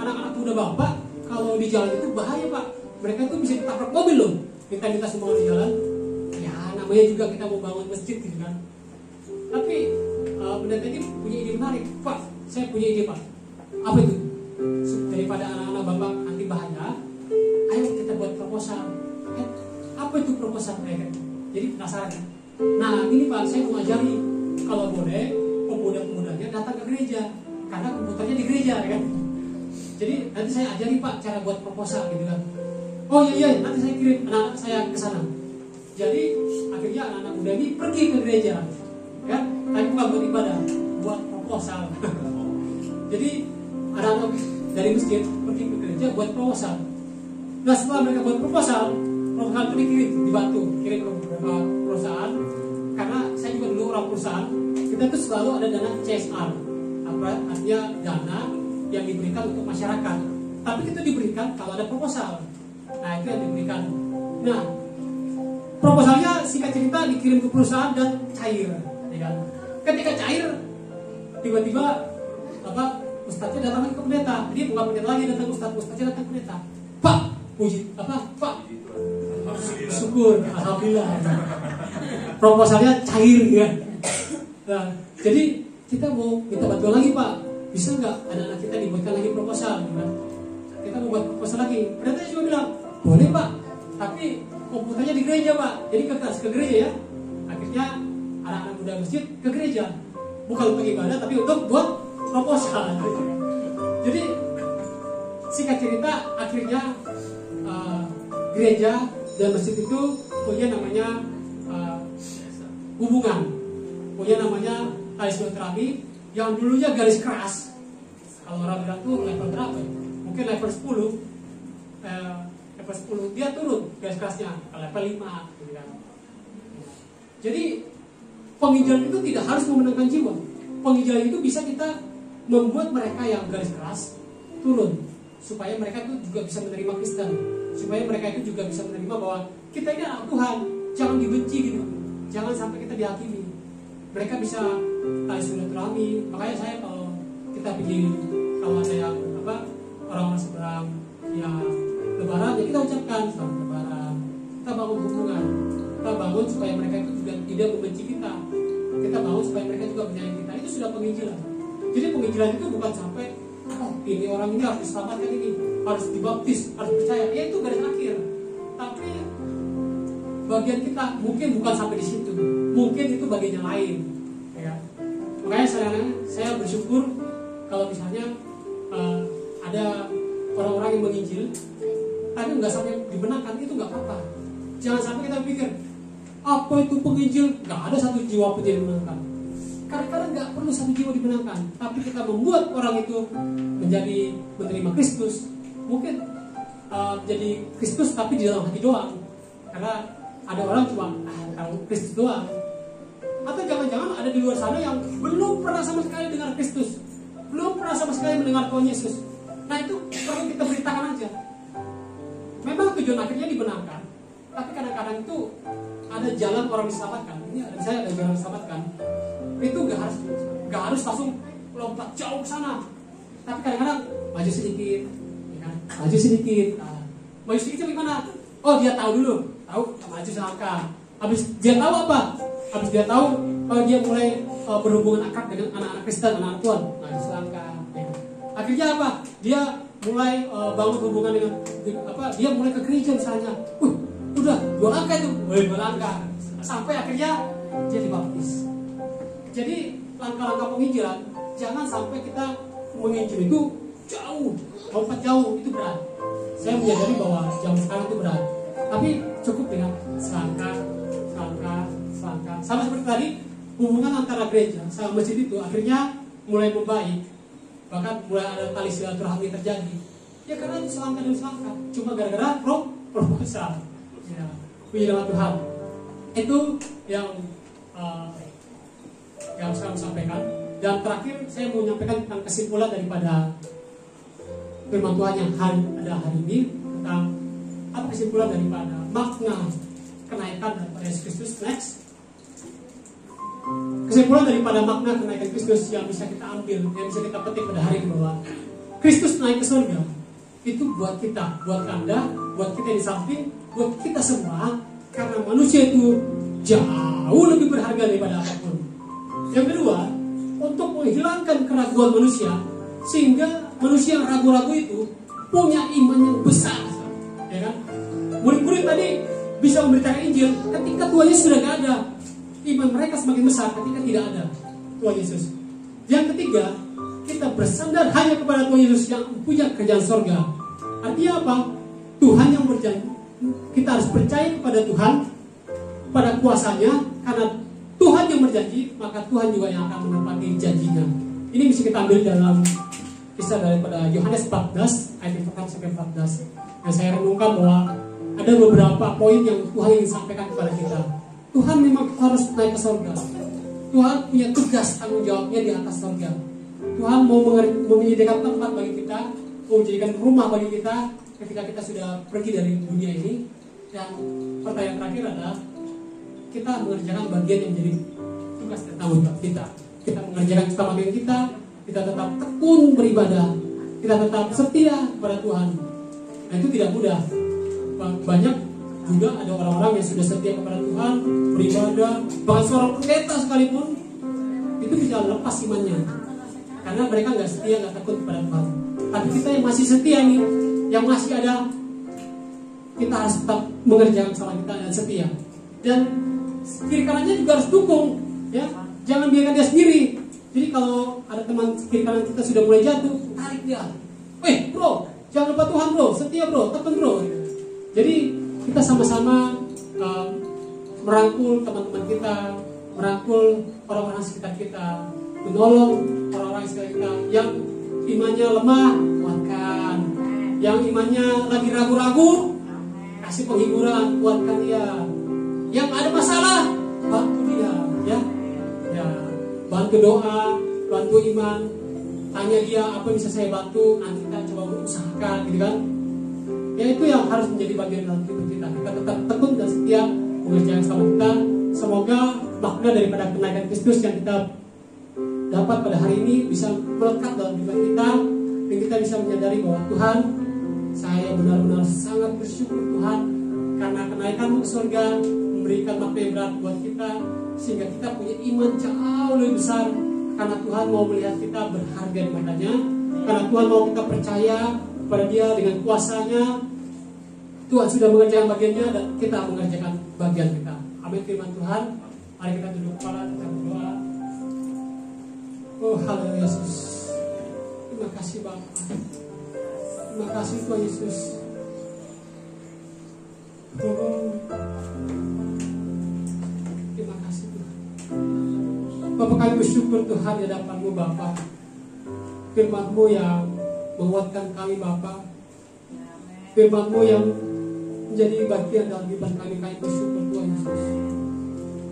anak-anak muda Bapak kalau di jalan itu bahaya Pak. Mereka itu bisa ditabrak mobil loh, minta sumbangan di jalan. Ya namanya juga kita mau bangun masjid gitu kan. Tapi pendeta ini punya ide menarik. Pak, saya punya ide Pak. Apa itu? Daripada anak-anak Bapak nanti bahaya, ayo kita buat proposal. Apa itu proposal mereka? Jadi penasaran kan? Nah ini Pak, saya mau ajari, kalau boleh pemuda-pemudanya datang ke gereja, karena komputernya di gereja kan. Jadi nanti saya ajari Pak cara buat proposal gitu kan. Oh iya, nanti saya kirim anak-anak saya ke sana. Jadi akhirnya anak-anak muda ini pergi ke gereja, kan? Tapi bukan buat ibadah, buat proposal. Jadi anak-anak dari masjid pergi ke gereja buat proposal. Nah setelah mereka buat proposal itu dikirim, dibantu kirim ke beberapa perusahaan. Karena saya juga dulu orang perusahaan, kita tuh selalu ada dana CSR, apa artinya dana yang diberikan untuk masyarakat. Tapi itu diberikan kalau ada proposal. Nah itu yang diberikan. Nah proposalnya singkat cerita dikirim ke perusahaan dan cair, ya kan? Ketika cair, tiba-tiba Ustadznya datang lagi ke pendeta. Jadi bukan pendeta lagi datang ustadz, ustadznya datang ke pendeta. Pak, puji apa? Pak, syukur, alhamdulillah. Proposalnya cair ya. Nah, jadi kita mau minta bantuan lagi Pak. Bisa nggak anak-anak kita dibuatkan lagi proposal? Gitu. Kita mau buat proposal lagi. Pendeta juga bilang, boleh Pak. Tapi komputernya di gereja Pak. Jadi ke gereja ya. Akhirnya anak-anak muda masjid ke gereja. Bukan untuk ibadah tapi untuk buat proposal. Jadi singkat cerita akhirnya gereja dan masjid itu punya namanya hubungan, punya namanya tali silaturahmi yang dulunya garis keras. Kalau orang bilang tuh level berapa ya? Mungkin level 10, level 10 dia turun garis kerasnya ke level 5 gitu kan. Jadi penginjilan itu tidak harus memenangkan jiwa. Penginjilan itu bisa kita membuat mereka yang garis keras turun, supaya mereka itu juga bisa menerima Kristen, supaya mereka itu juga bisa menerima bahwa kita ini anak Tuhan, jangan dibenci gitu, jangan sampai kita dihakimi. Mereka bisa tali silaturahmi. Makanya saya kalau kita pergi, kalau ada yang orang-orang seberang ya lebaran, ya kita ucapkan selamat lebaran, kita bangun hubungan, kita bangun supaya mereka itu juga tidak membenci kita, kita bangun supaya mereka juga menyayangi kita. Itu sudah penginjilan. Jadi penginjilan itu bukan sampai ini orang ini harus diselamatkan, ini harus dibaptis, harus percaya. Ya itu garis akhir. Tapi bagian kita mungkin bukan sampai di situ. Mungkin itu bagian yang lain. Ya. Makanya saya bersyukur kalau misalnya ada orang-orang yang menginjil, tapi nggak sampai dibenarkan, itu nggak apa-apa. Jangan sampai kita pikir apa itu penginjil, nggak ada satu jiwa pun yang dibenarkan. Kadang-kadang nggak perlu satu jiwa dibenarkan, tapi kita membuat orang itu menjadi menerima Kristus. Mungkin jadi Kristus tapi di dalam hati doang, karena ada orang cuma tahu Kristus doang. Atau jangan-jangan ada di luar sana yang belum pernah sama sekali dengar Kristus, belum pernah sama sekali mendengar Tuhan Yesus. Nah itu perlu kita beritakan aja. Memang tujuan akhirnya dibenarkan, tapi kadang-kadang itu ada jalan orang diselamatkan. Ini ada saya ada jalan diselamatkan. Itu nggak harus langsung lompat jauh ke sana. Tapi kadang-kadang maju sedikit, ya kan? Maju sedikit. Nah, maju sedikit gimana? Oh dia tahu dulu, tahu maju selangkah. Habis dia tahu apa? Habis dia tahu kalau dia mulai berhubungan akrab dengan anak-anak Kristen, anak-anak Tuhan, maju selangkah. Ya. Akhirnya apa? Dia mulai bangun hubungan dengan Dia mulai ke gereja misalnya. Udah 2 langkah itu, 2 langkah. Sampai akhirnya dia dibaptis. Jadi langkah-langkah penginjilan jangan sampai kita menginjil itu jauh, lompat jauh, itu berat. Saya menyadari bahwa zaman sekarang itu berat. Tapi cukup dengan selangkah. Sama seperti tadi, hubungan antara gereja sama masjid itu akhirnya mulai membaik. Bahkan mulai ada tali silaturahmi terjadi. Ya karena itu selangkah demi selangkah. Cuma gara-gara proposal. Ya, puji nama Tuhan. Itu yang saya mau sampaikan. Dan terakhir saya mau menyampaikan tentang kesimpulan daripada firman Tuhan yang ada hari ini, tentang apa kesimpulan daripada makna kenaikan daripada Yesus Kristus. Next. Kesimpulan daripada makna kenaikan Kristus yang bisa kita ambil, yang bisa kita petik pada hari ini, bahwa Kristus naik ke surga itu buat kita, buat Anda, buat kita di samping, buat kita semua, karena manusia itu jauh lebih berharga daripada apapun. Yang kedua, untuk menghilangkan keraguan manusia, sehingga manusia yang ragu-ragu itu punya iman yang besar, ya kan? Murid-murid tadi bisa memberitakan Injil ketika Tuhan Yesus sudah tidak ada. Iman mereka semakin besar ketika tidak ada Tuhan Yesus. Yang ketiga, kita bersandar hanya kepada Tuhan Yesus yang punya kerjaan surga. Artinya apa? Tuhan yang berjanji. Kita harus percaya kepada Tuhan, pada kuasanya, karena Tuhan yang berjanji, maka Tuhan juga yang akan menepati janjinya. Ini bisa kita ambil dalam kisah daripada Yohanes 14 ayat 4 sampai 14. Yang saya renungkan bahwa ada beberapa poin yang Tuhan ingin sampaikan kepada kita. Tuhan memang harus naik ke surga. Tuhan punya tugas tanggung jawabnya di atas surga. Tuhan mau menyediakan tempat bagi kita, mau menjadikan rumah bagi kita ketika kita sudah pergi dari dunia ini. Dan pertanyaan terakhir adalah, kita mengerjakan bagian yang menjadi tugas dan tanggung jawab kita. Kita mengerjakan keselamatan kita, kita tetap tekun beribadah, kita tetap setia kepada Tuhan. Nah itu tidak mudah. Banyak juga ada orang-orang yang sudah setia kepada Tuhan, beribadah, bahkan seorang pendeta sekalipun itu bisa lepas imannya karena mereka nggak setia, nggak takut kepada Tuhan. Tapi kita yang masih setia nih, yang masih ada, kita harus tetap mengerjakan salah kita dan setia. Dan kiri kanannya juga harus dukung, ya. Jangan biarkan dia sendiri. Jadi kalau ada teman kiri kanan kita sudah mulai jatuh, tarik dia. Bro, jangan lupa Tuhan bro, setia bro, tekun bro. Jadi kita sama-sama merangkul teman-teman kita, merangkul orang-orang sekitar kita, menolong orang-orang sekitar kita yang imannya lemah, kuatkan. Yang imannya lagi ragu-ragu, kasih penghiburan, kuatkan dia. Yang ada masalah, bantu dia, ya. Bantu doa, bantu iman. Tanya dia apa bisa saya bantu, nanti kita coba usahakan, gitu kan. Ya itu yang harus menjadi bagian dalam hidup kita. Kita tetap tekun dan setia mengerjakan sama kita. Semoga makna daripada kenaikan Kristus yang kita dapat pada hari ini bisa melekat dalam hidup kita, dan kita bisa menyadari bahwa Tuhan, saya benar-benar sangat bersyukur Tuhan karena kenaikan-Mu ke surga memberikan makna yang berat buat kita, sehingga kita punya iman jauh lebih besar karena Tuhan mau melihat kita berharga di matanya, karena Tuhan mau kita percaya kepada Dia dengan kuasanya. Tuhan sudah mengerjakan bagiannya dan kita mengerjakan bagian kita. Amin firman Tuhan. Mari kita duduk kepala, kita berdoa. Oh haleluya Yesus. Terima kasih Bapa. Terima kasih Tuhan Yesus. Oh, terima kasih Tuhan. Bapa, kami bersyukur Tuhan di hadapan-Mu Bapa. Firman-Mu yang menguatkan kami Bapa. Firman-Mu yang menjadi bagian dalam hidup kami bersyukur Tuhan Yesus.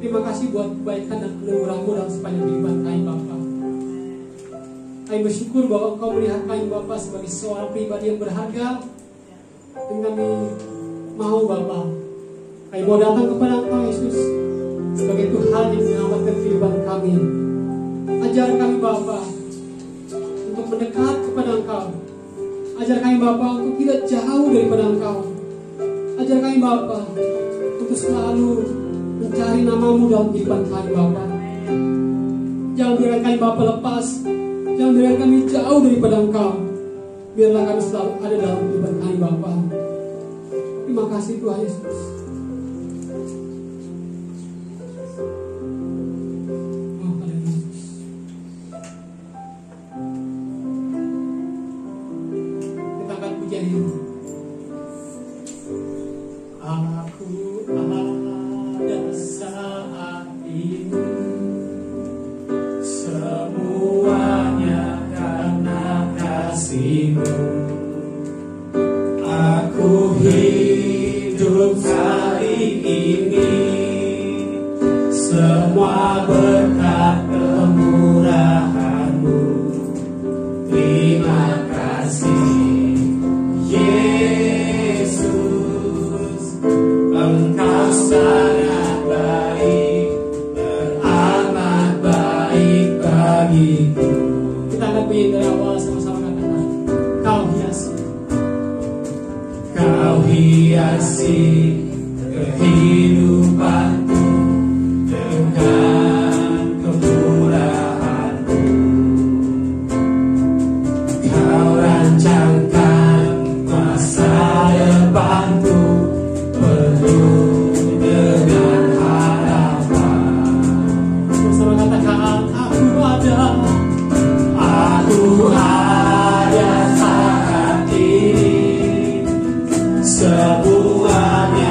Terima kasih buat kebaikan dan anugerah-Mu dalam sepanjang kehidupan kami Bapa. Kami bersyukur bahwa Engkau melihat kami Bapa sebagai seorang pribadi yang berharga, dan kami mau Bapa, kami mau datang kepada Engkau Yesus sebagai Tuhan yang menyelamatkan kehidupan kami. Ajar kami Bapa untuk mendekat kepada Engkau. Ajar kami Bapa untuk tidak jauh daripada Engkau. Ajar kami Bapa untuk selalu mencari nama-Mu dalam kehidupan kami Bapa. Jangan biarkan kami Bapa lepas. Jangan biarkan kami jauh daripada Engkau. Biarlah kami selalu ada dalam kehidupan kami Bapa. Terima kasih Tuhan Yesus. Kita akan pujian ini. Aku ada saat ini, semuanya karena kasih-Mu. Aku hidup hari ini, semua berkat kemurahan-Mu. Terima kasih Yesus, Engkau sangat baik, teramat baik bagiku. Kita akan punya dari awal sama-sama katakan, Kau hiasi, Kau hiasi kehidupanku dengan kemurahan-Mu. Kau rancangkan masa depanku penuh dengan harapan. Bersama katakan, aku ada saat ini, semuanya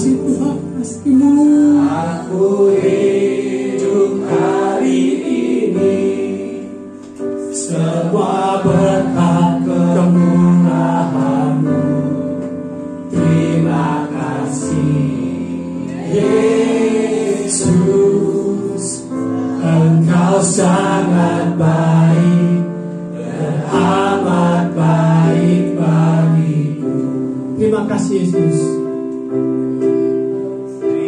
kasih Tuhan, kasih-Mu. Aku hidup hari ini, semua berkat kemurahan-Mu. Terima kasih Yesus, Engkau sangat baik dan amat baik bagiku. Terima kasih Yesus.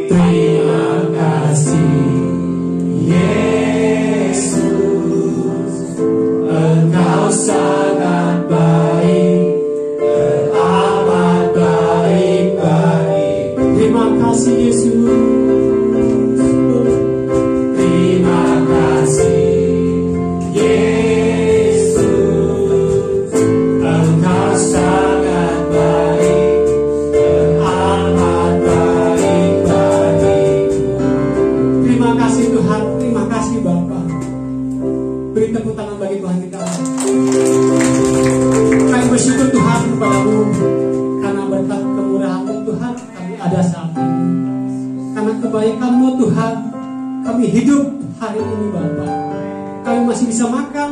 Terima kasih Yesus, Engkau sangat baik dan amat baik bagiku. Terima kasih Yesus. Terima kasih Yesus, Engkau sangat baik dan amat baik bagiku. Terima kasih Tuhan, terima kasih Bapa. Beri tepuk tangan bagi Tuhan kita. Kami bersyukur Tuhan kepada-Mu, karena berkat kemurahan-Mu Tuhan kami ada saat ini. Karena kebaikan-Mu Tuhan kami hidup hari ini Bapa. Kami masih bisa makan,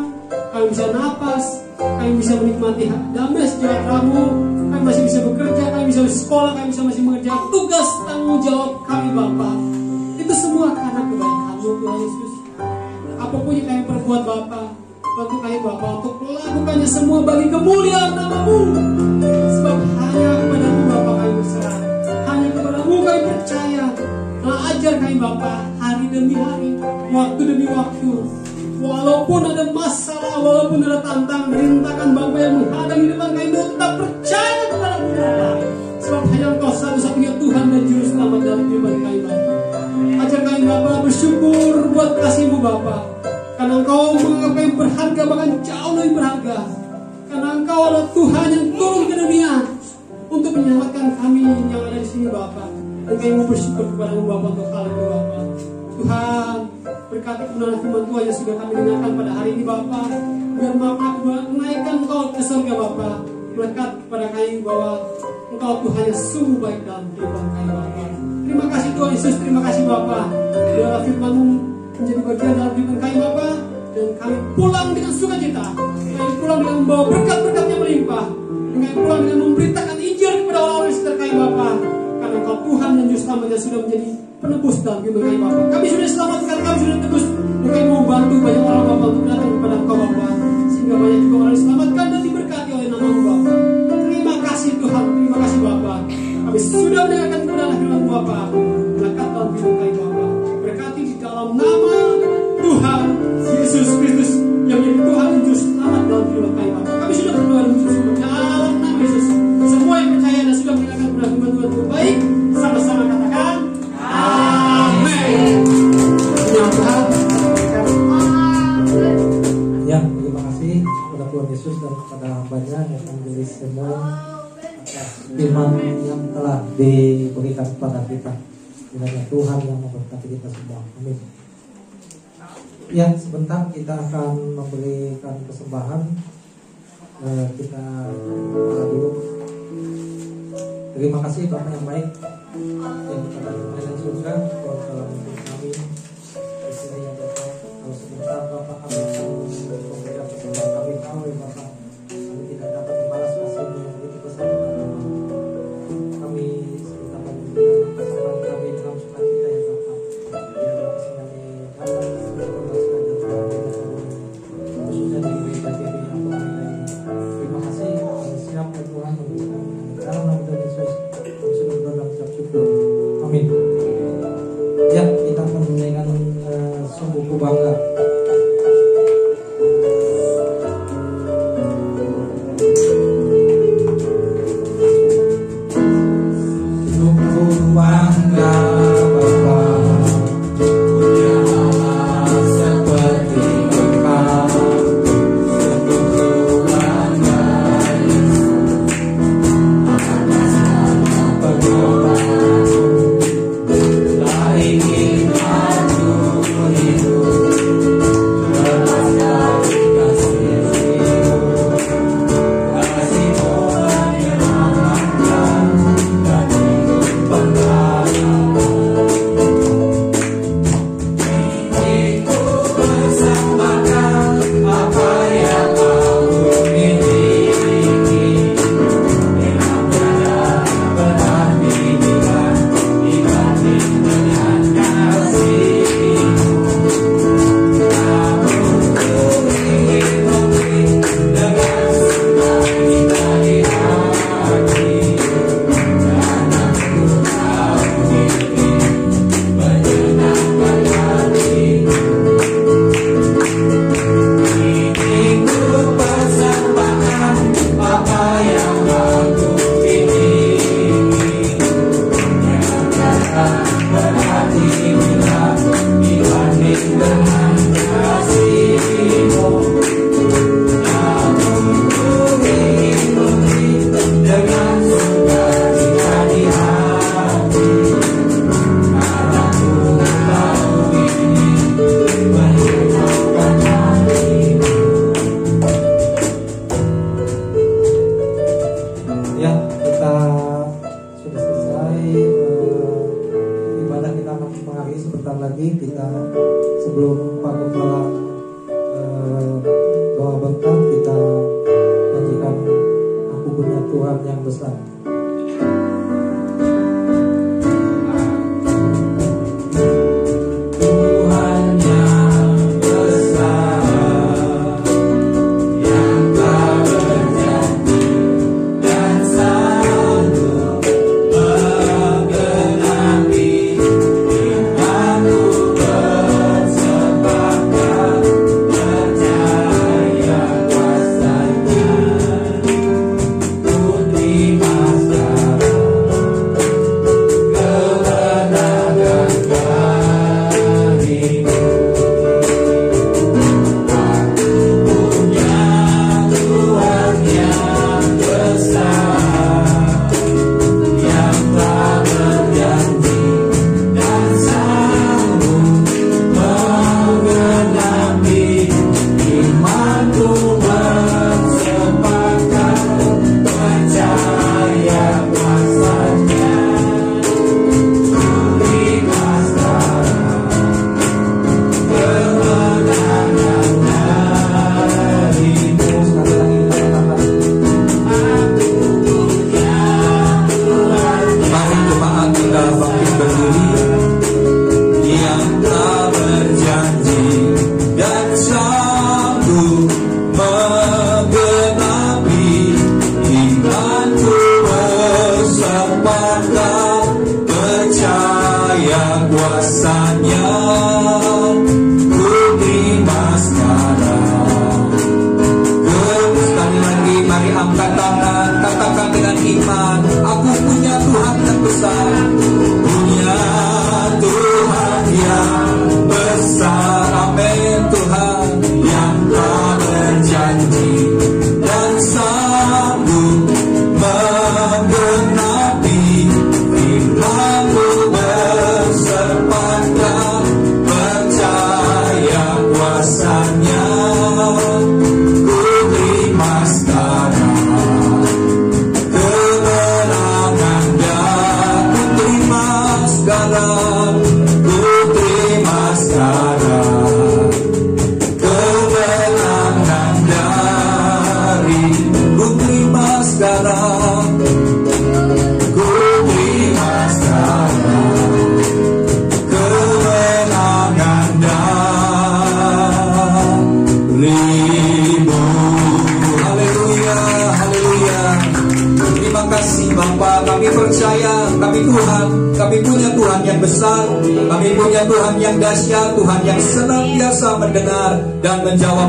kami bisa napas, kami bisa menikmati damai sejahtera-Mu, kami masih bisa bekerja, kami bisa sekolah, kami bisa masih mengerjakan tugas tanggung jawab kami Bapa. Itu semua karena kebaikan-Mu Tuhan Yesus. Apapun yang kami perbuat Bapa, bantu kami Bapa untuk melakukannya semua bagi kemuliaan nama-Mu. Sebab hanya kepada-Mu Bapa kami berserah, hanya kepada-Mu kami percaya. Telah ajar kami Bapa hari demi hari, waktu demi waktu. Walaupun ada masalah, walaupun ada tantangan, rintangan Bapa yang menghadang di depan kami, tetap percaya kepada-Mu Bapa. Sebab hanya Engkau satu-satunya Tuhan dan Juru Selamat dalam kehidupan kami Bapa. Ajar kami Bapa bersyukur buat kasih-Mu Bapa, karena Engkau menganggap kami berharga, bahkan jauh lebih berharga. Karena Engkau adalah Tuhan yang turun ke dunia untuk menyelamatkan kami yang ada di sini Bapa. Dan kami mau bersyukur kepada-Mu Bapa untuk hal itu Bapa. Tuhan, berkati kebenaran firman Tuhan yang sudah kami dengarkan pada hari ini Bapa. Biar makna menaikkan Engkau ke surga Bapa. Melekat kepada kami bahwa Engkau Tuhan yang sungguh baik dalam kehidupan kami Bapa. Terima kasih Tuhan Yesus, terima kasih Bapa. Biarlah firman-Mu menjadi bagian dalam kehidupan kami Bapa. Dan kami pulang dengan sukacita. Kami pulang dengan membawa berkat-berkat yang melimpah. Dan kami pulang dengan memberitakan Injil kepada orang-orang di sekitar kami Bapa. Karena Engkau Tuhan dan Juru Selamat yang sudah menjadi penebus dalam kehidupan kami Bapa. Kami sudah diselamatkan, kami sudah tebus. Dan kami mau bantu banyak orang Bapa untuk datang kepada Engkau Bapa. Sehingga banyak juga orang diselamatkan dan diberkati oleh nama-Mu Bapa. Terima kasih Tuhan, terima kasih Bapa. Kami sudah mendengarkan kebenaran firman-Mu Bapa. Melekat dalam kehidupan kami Bapa. Berkati di dalam nama Tuhan Yesus Kristus yang menjadi Tuhan dan Juru Selamat dalam kehidupan kami Bapa. Kami sudah berdoa dan bersyukur dalam nama Yesus. Semua yang percaya dan sudah mendengarkan kebenaran firman Tuhan dengan baik, sama-sama katakan amin. Ya Tuhan. Ya, terima kasih kepada Tuhan Yesus dan kepada hamba-Nya yang menjadi semua atas firman yang telah diberikan kepada kita. Kiranya Tuhan yang memberkati kita semua. Amin. Ya, sebentar kita akan memberikan persembahan. Kita dulu. Terima kasih Bapak yang baik yang kita di surga, Tuhan telah memberi kami di sini ya Bapak. Kalau sebentar Bapak kami akan memberikan persembahan kami tahu ya Bapak, kami tidak dapat membalas kasih-Mu yang begitu besar kepada kami. Kami sebentar memberikan persembahan kami dalam sukacita ya Bapak. Biarlah kesini datang semoga sekalian Tuhan khususnya di gereja GBI Ampel ini. Terima kasih, kami siap ya Tuhan memberikan dalam nama Tuhan Yesus. Kami sudah berdoa dan ucap syukur. Amin. Ya, kita akan dengan sungguh bangga lagi, sebentar lagi kita sebelum Pak Kepala doa berkat, kita nyanyikan Aku Punya Tuhan Yang Besar.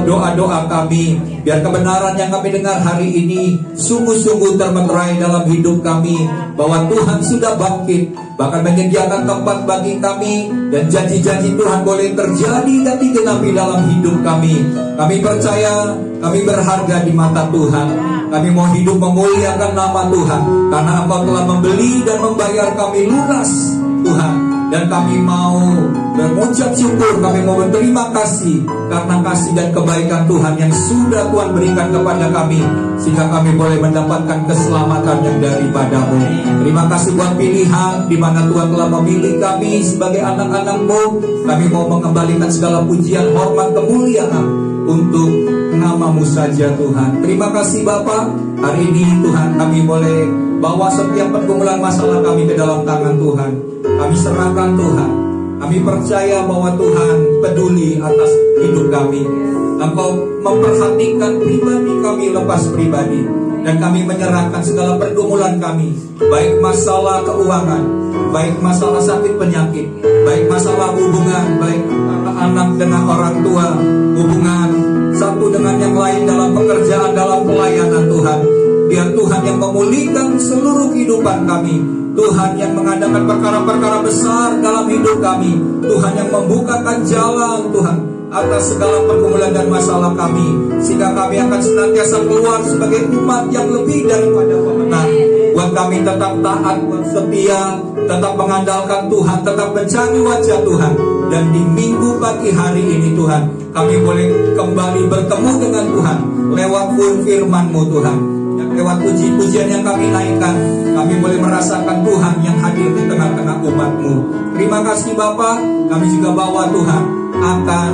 Doa-doa kami, biar kebenaran yang kami dengar hari ini sungguh-sungguh termeterai dalam hidup kami, bahwa Tuhan sudah bangkit, bahkan menyediakan tempat bagi kami, dan janji-janji Tuhan boleh terjadi dan digenapi dalam hidup kami. Kami percaya, kami berharga di mata Tuhan. Kami mau hidup memuliakan nama Tuhan, karena Engkau telah membeli dan membayar kami lunas, Tuhan. Dan kami mau mengucap syukur, kami mau berterima kasih karena kasih dan kebaikan Tuhan yang sudah Tuhan berikan kepada kami, sehingga kami boleh mendapatkan keselamatan yang daripada-Mu. Terima kasih buat pilihan di mana Tuhan telah memilih kami sebagai anak-anak-Mu. Kami mau mengembalikan segala pujian, hormat, kemuliaan untuk nama-Mu saja Tuhan. Terima kasih Bapa. Hari ini Tuhan kami boleh bawa setiap pergumulan masalah kami ke dalam tangan Tuhan. Kami serahkan Tuhan. Kami percaya bahwa Tuhan peduli atas hidup kami. Engkau memperhatikan pribadi kami lepas pribadi. Dan kami menyerahkan segala pergumulan kami, baik masalah keuangan, baik masalah sakit penyakit, baik masalah hubungan, baik anak dengan orang tua, hubungan satu dengan yang lain dalam pekerjaan, dalam pelayanan Tuhan. Biar Tuhan yang memulihkan seluruh kehidupan kami, Tuhan yang mengadakan perkara-perkara besar dalam hidup kami, Tuhan yang membukakan jalan Tuhan atas segala pergumulan dan masalah kami, sehingga kami akan senantiasa keluar sebagai umat yang lebih daripada pemenang. Buat kami tetap taat, setia, tetap mengandalkan Tuhan, tetap mencari wajah Tuhan. Dan di minggu pagi hari ini Tuhan, kami boleh kembali bertemu dengan Tuhan lewat firman-Mu Tuhan. Dan lewat puji-pujian yang kami naikkan, kami boleh merasakan Tuhan yang hadir di tengah-tengah umat-Mu. Terima kasih Bapa. Kami juga bawa Tuhan akan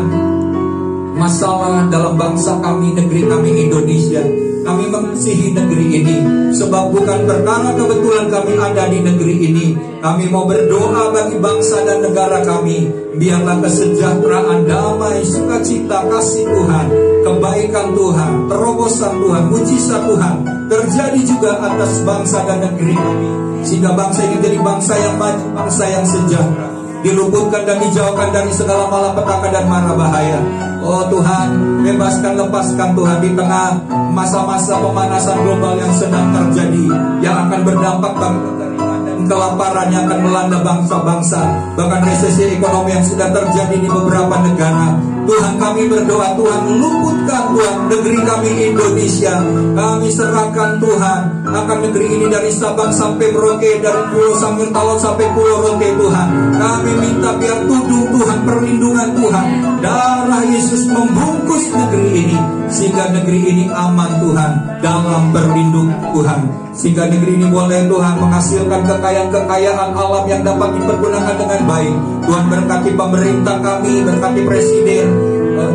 masalah dalam bangsa kami, negeri kami Indonesia. Kami mengasihi negeri ini, sebab bukan perkara kebetulan kami ada di negeri ini. Kami mau berdoa bagi bangsa dan negara kami. Biarlah kesejahteraan, damai, sukacita, kasih Tuhan, kebaikan Tuhan, terobosan Tuhan, mujizat Tuhan terjadi juga atas bangsa dan negeri kami, sehingga bangsa ini menjadi bangsa yang maju, bangsa yang sejahtera, diluputkan dan dijauhkan dari segala malapetaka dan mara bahaya. Oh Tuhan, bebaskan, lepaskan Tuhan di tengah masa-masa pemanasan global yang sedang terjadi, yang akan berdampak bagi kekeringan dan kelaparan yang akan melanda bangsa-bangsa, bahkan resesi ekonomi yang sudah terjadi di beberapa negara. Tuhan, kami berdoa, Tuhan luputkan Tuhan negeri kami Indonesia. Kami serahkan Tuhan akan negeri ini dari Sabang sampai Merauke, dari Pulau Sambertawon sampai Pulau Rote Tuhan. Kami minta biar tudung Tuhan, perlindungan Tuhan, darah Yesus membungkus negeri ini, sehingga negeri ini aman Tuhan, dalam perlindungan Tuhan, sehingga negeri ini boleh Tuhan menghasilkan kekayaan-kekayaan alam yang dapat dipergunakan dengan baik. Tuhan berkati pemerintah kami, berkati Presiden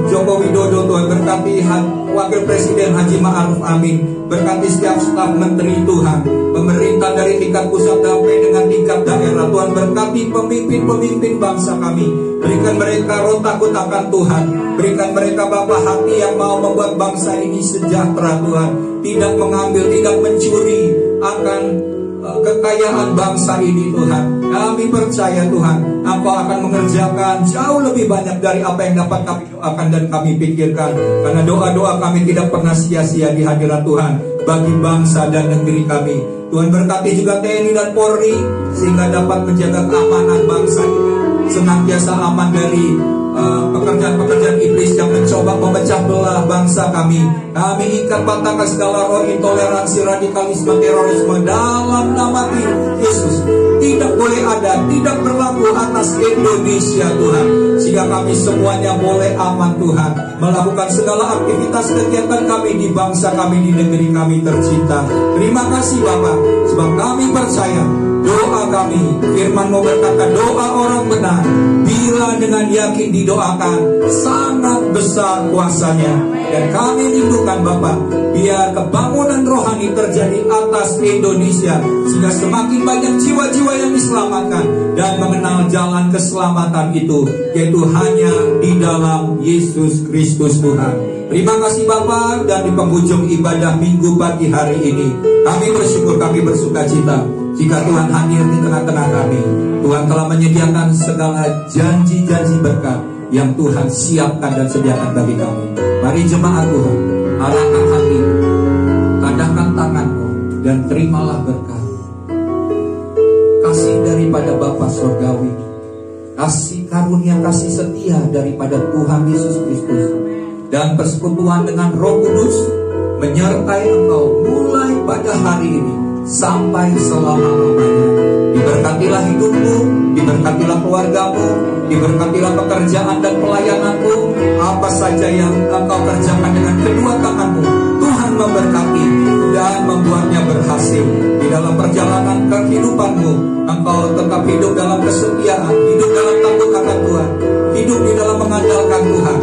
Joko Widodo, Tuhan berkati Wakil Presiden Haji Ma'ruf Amin, berkati setiap staf menteri Tuhan, pemerintah dari tingkat pusat sampai dengan tingkat daerah. Tuhan berkati pemimpin-pemimpin bangsa kami, berikan mereka roh takut akan Tuhan, berikan mereka Bapa hati yang mau membuat bangsa ini sejahtera Tuhan, tidak mengambil, tidak mencuri akan kekayaan bangsa ini Tuhan. Kami percaya Tuhan, Engkau akan mengerjakan jauh lebih banyak dari apa yang dapat kami doakan dan kami pikirkan, karena doa-doa kami tidak pernah sia-sia di hadirat Tuhan bagi bangsa dan negeri kami. Tuhan berkati juga TNI dan Polri, sehingga dapat menjaga keamanan bangsa ini senantiasa aman dari pekerjaan-pekerjaan iblis yang mencoba memecah belah bangsa kami. Kami ikat patahkan segala roh intoleransi, radikalisme, terorisme dalam nama Yesus. Tidak boleh ada, tidak berlaku atas Indonesia Tuhan, sehingga kami semuanya boleh aman Tuhan, melakukan segala aktivitas kegiatan kami di bangsa kami, di negeri kami tercinta. Terima kasih Bapa, sebab kami percaya doa kami, firman-Mu berkata doa orang benar bila dengan yakin didoakan sangat besar kuasanya. Dan kami rindukan Bapa, biar kebangunan rohani terjadi atas Indonesia, sehingga semakin banyak jiwa-jiwa yang diselamatkan dan mengenal jalan keselamatan itu, yaitu hanya di dalam Yesus Kristus Tuhan. Terima kasih Bapa, dan di penghujung ibadah minggu pagi hari ini kami bersyukur, kami bersukacita jika Tuhan hadir di tengah-tengah kami. Tuhan telah menyediakan segala janji-janji berkat yang Tuhan siapkan dan sediakan bagi kami. Mari jemaat Tuhan, arahkan hati, tadahkan tanganmu, dan terimalah berkat. Kasih daripada Bapa Surgawi, kasih karunia, kasih setia daripada Tuhan Yesus Kristus, dan persekutuan dengan Roh Kudus menyertai engkau mulai pada hari ini sampai selama-lamanya. Diberkatilah hidupmu, diberkatilah keluargamu, diberkatilah pekerjaan dan pelayananmu. Apa saja yang engkau kerjakan dengan kedua tanganmu, Tuhan memberkati dan membuatnya berhasil. Di dalam perjalanan kehidupanmu, engkau tetap hidup dalam kesetiaan, hidup dalam takut akan Tuhan, hidup di dalam mengandalkan Tuhan.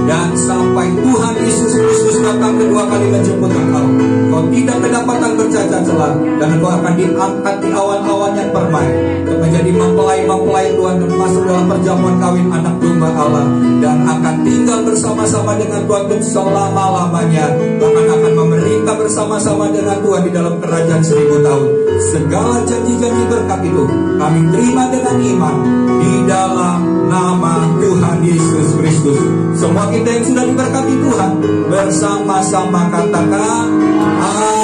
Dan sampai Tuhan Yesus Kristus datang kedua kali menjemput engkau, kau tidak kedapatan bercacat celah, dan engkau akan diangkat di awan-awan yang permai untuk menjadi mempelai-mempelai Tuhan dan masuk dalam perjamuan kawin anak domba Allah, dan akan tinggal bersama-sama dengan Tuhan untuk selama-lamanya, bahkan akan memerintah bersama-sama dengan Tuhan di dalam kerajaan 1000 tahun. Segala janji-janji berkat itu kami terima dengan iman di dalam nama Tuhan Yesus Kristus. Semua kita yang sudah diberkati Tuhan bersama-sama katakan amin.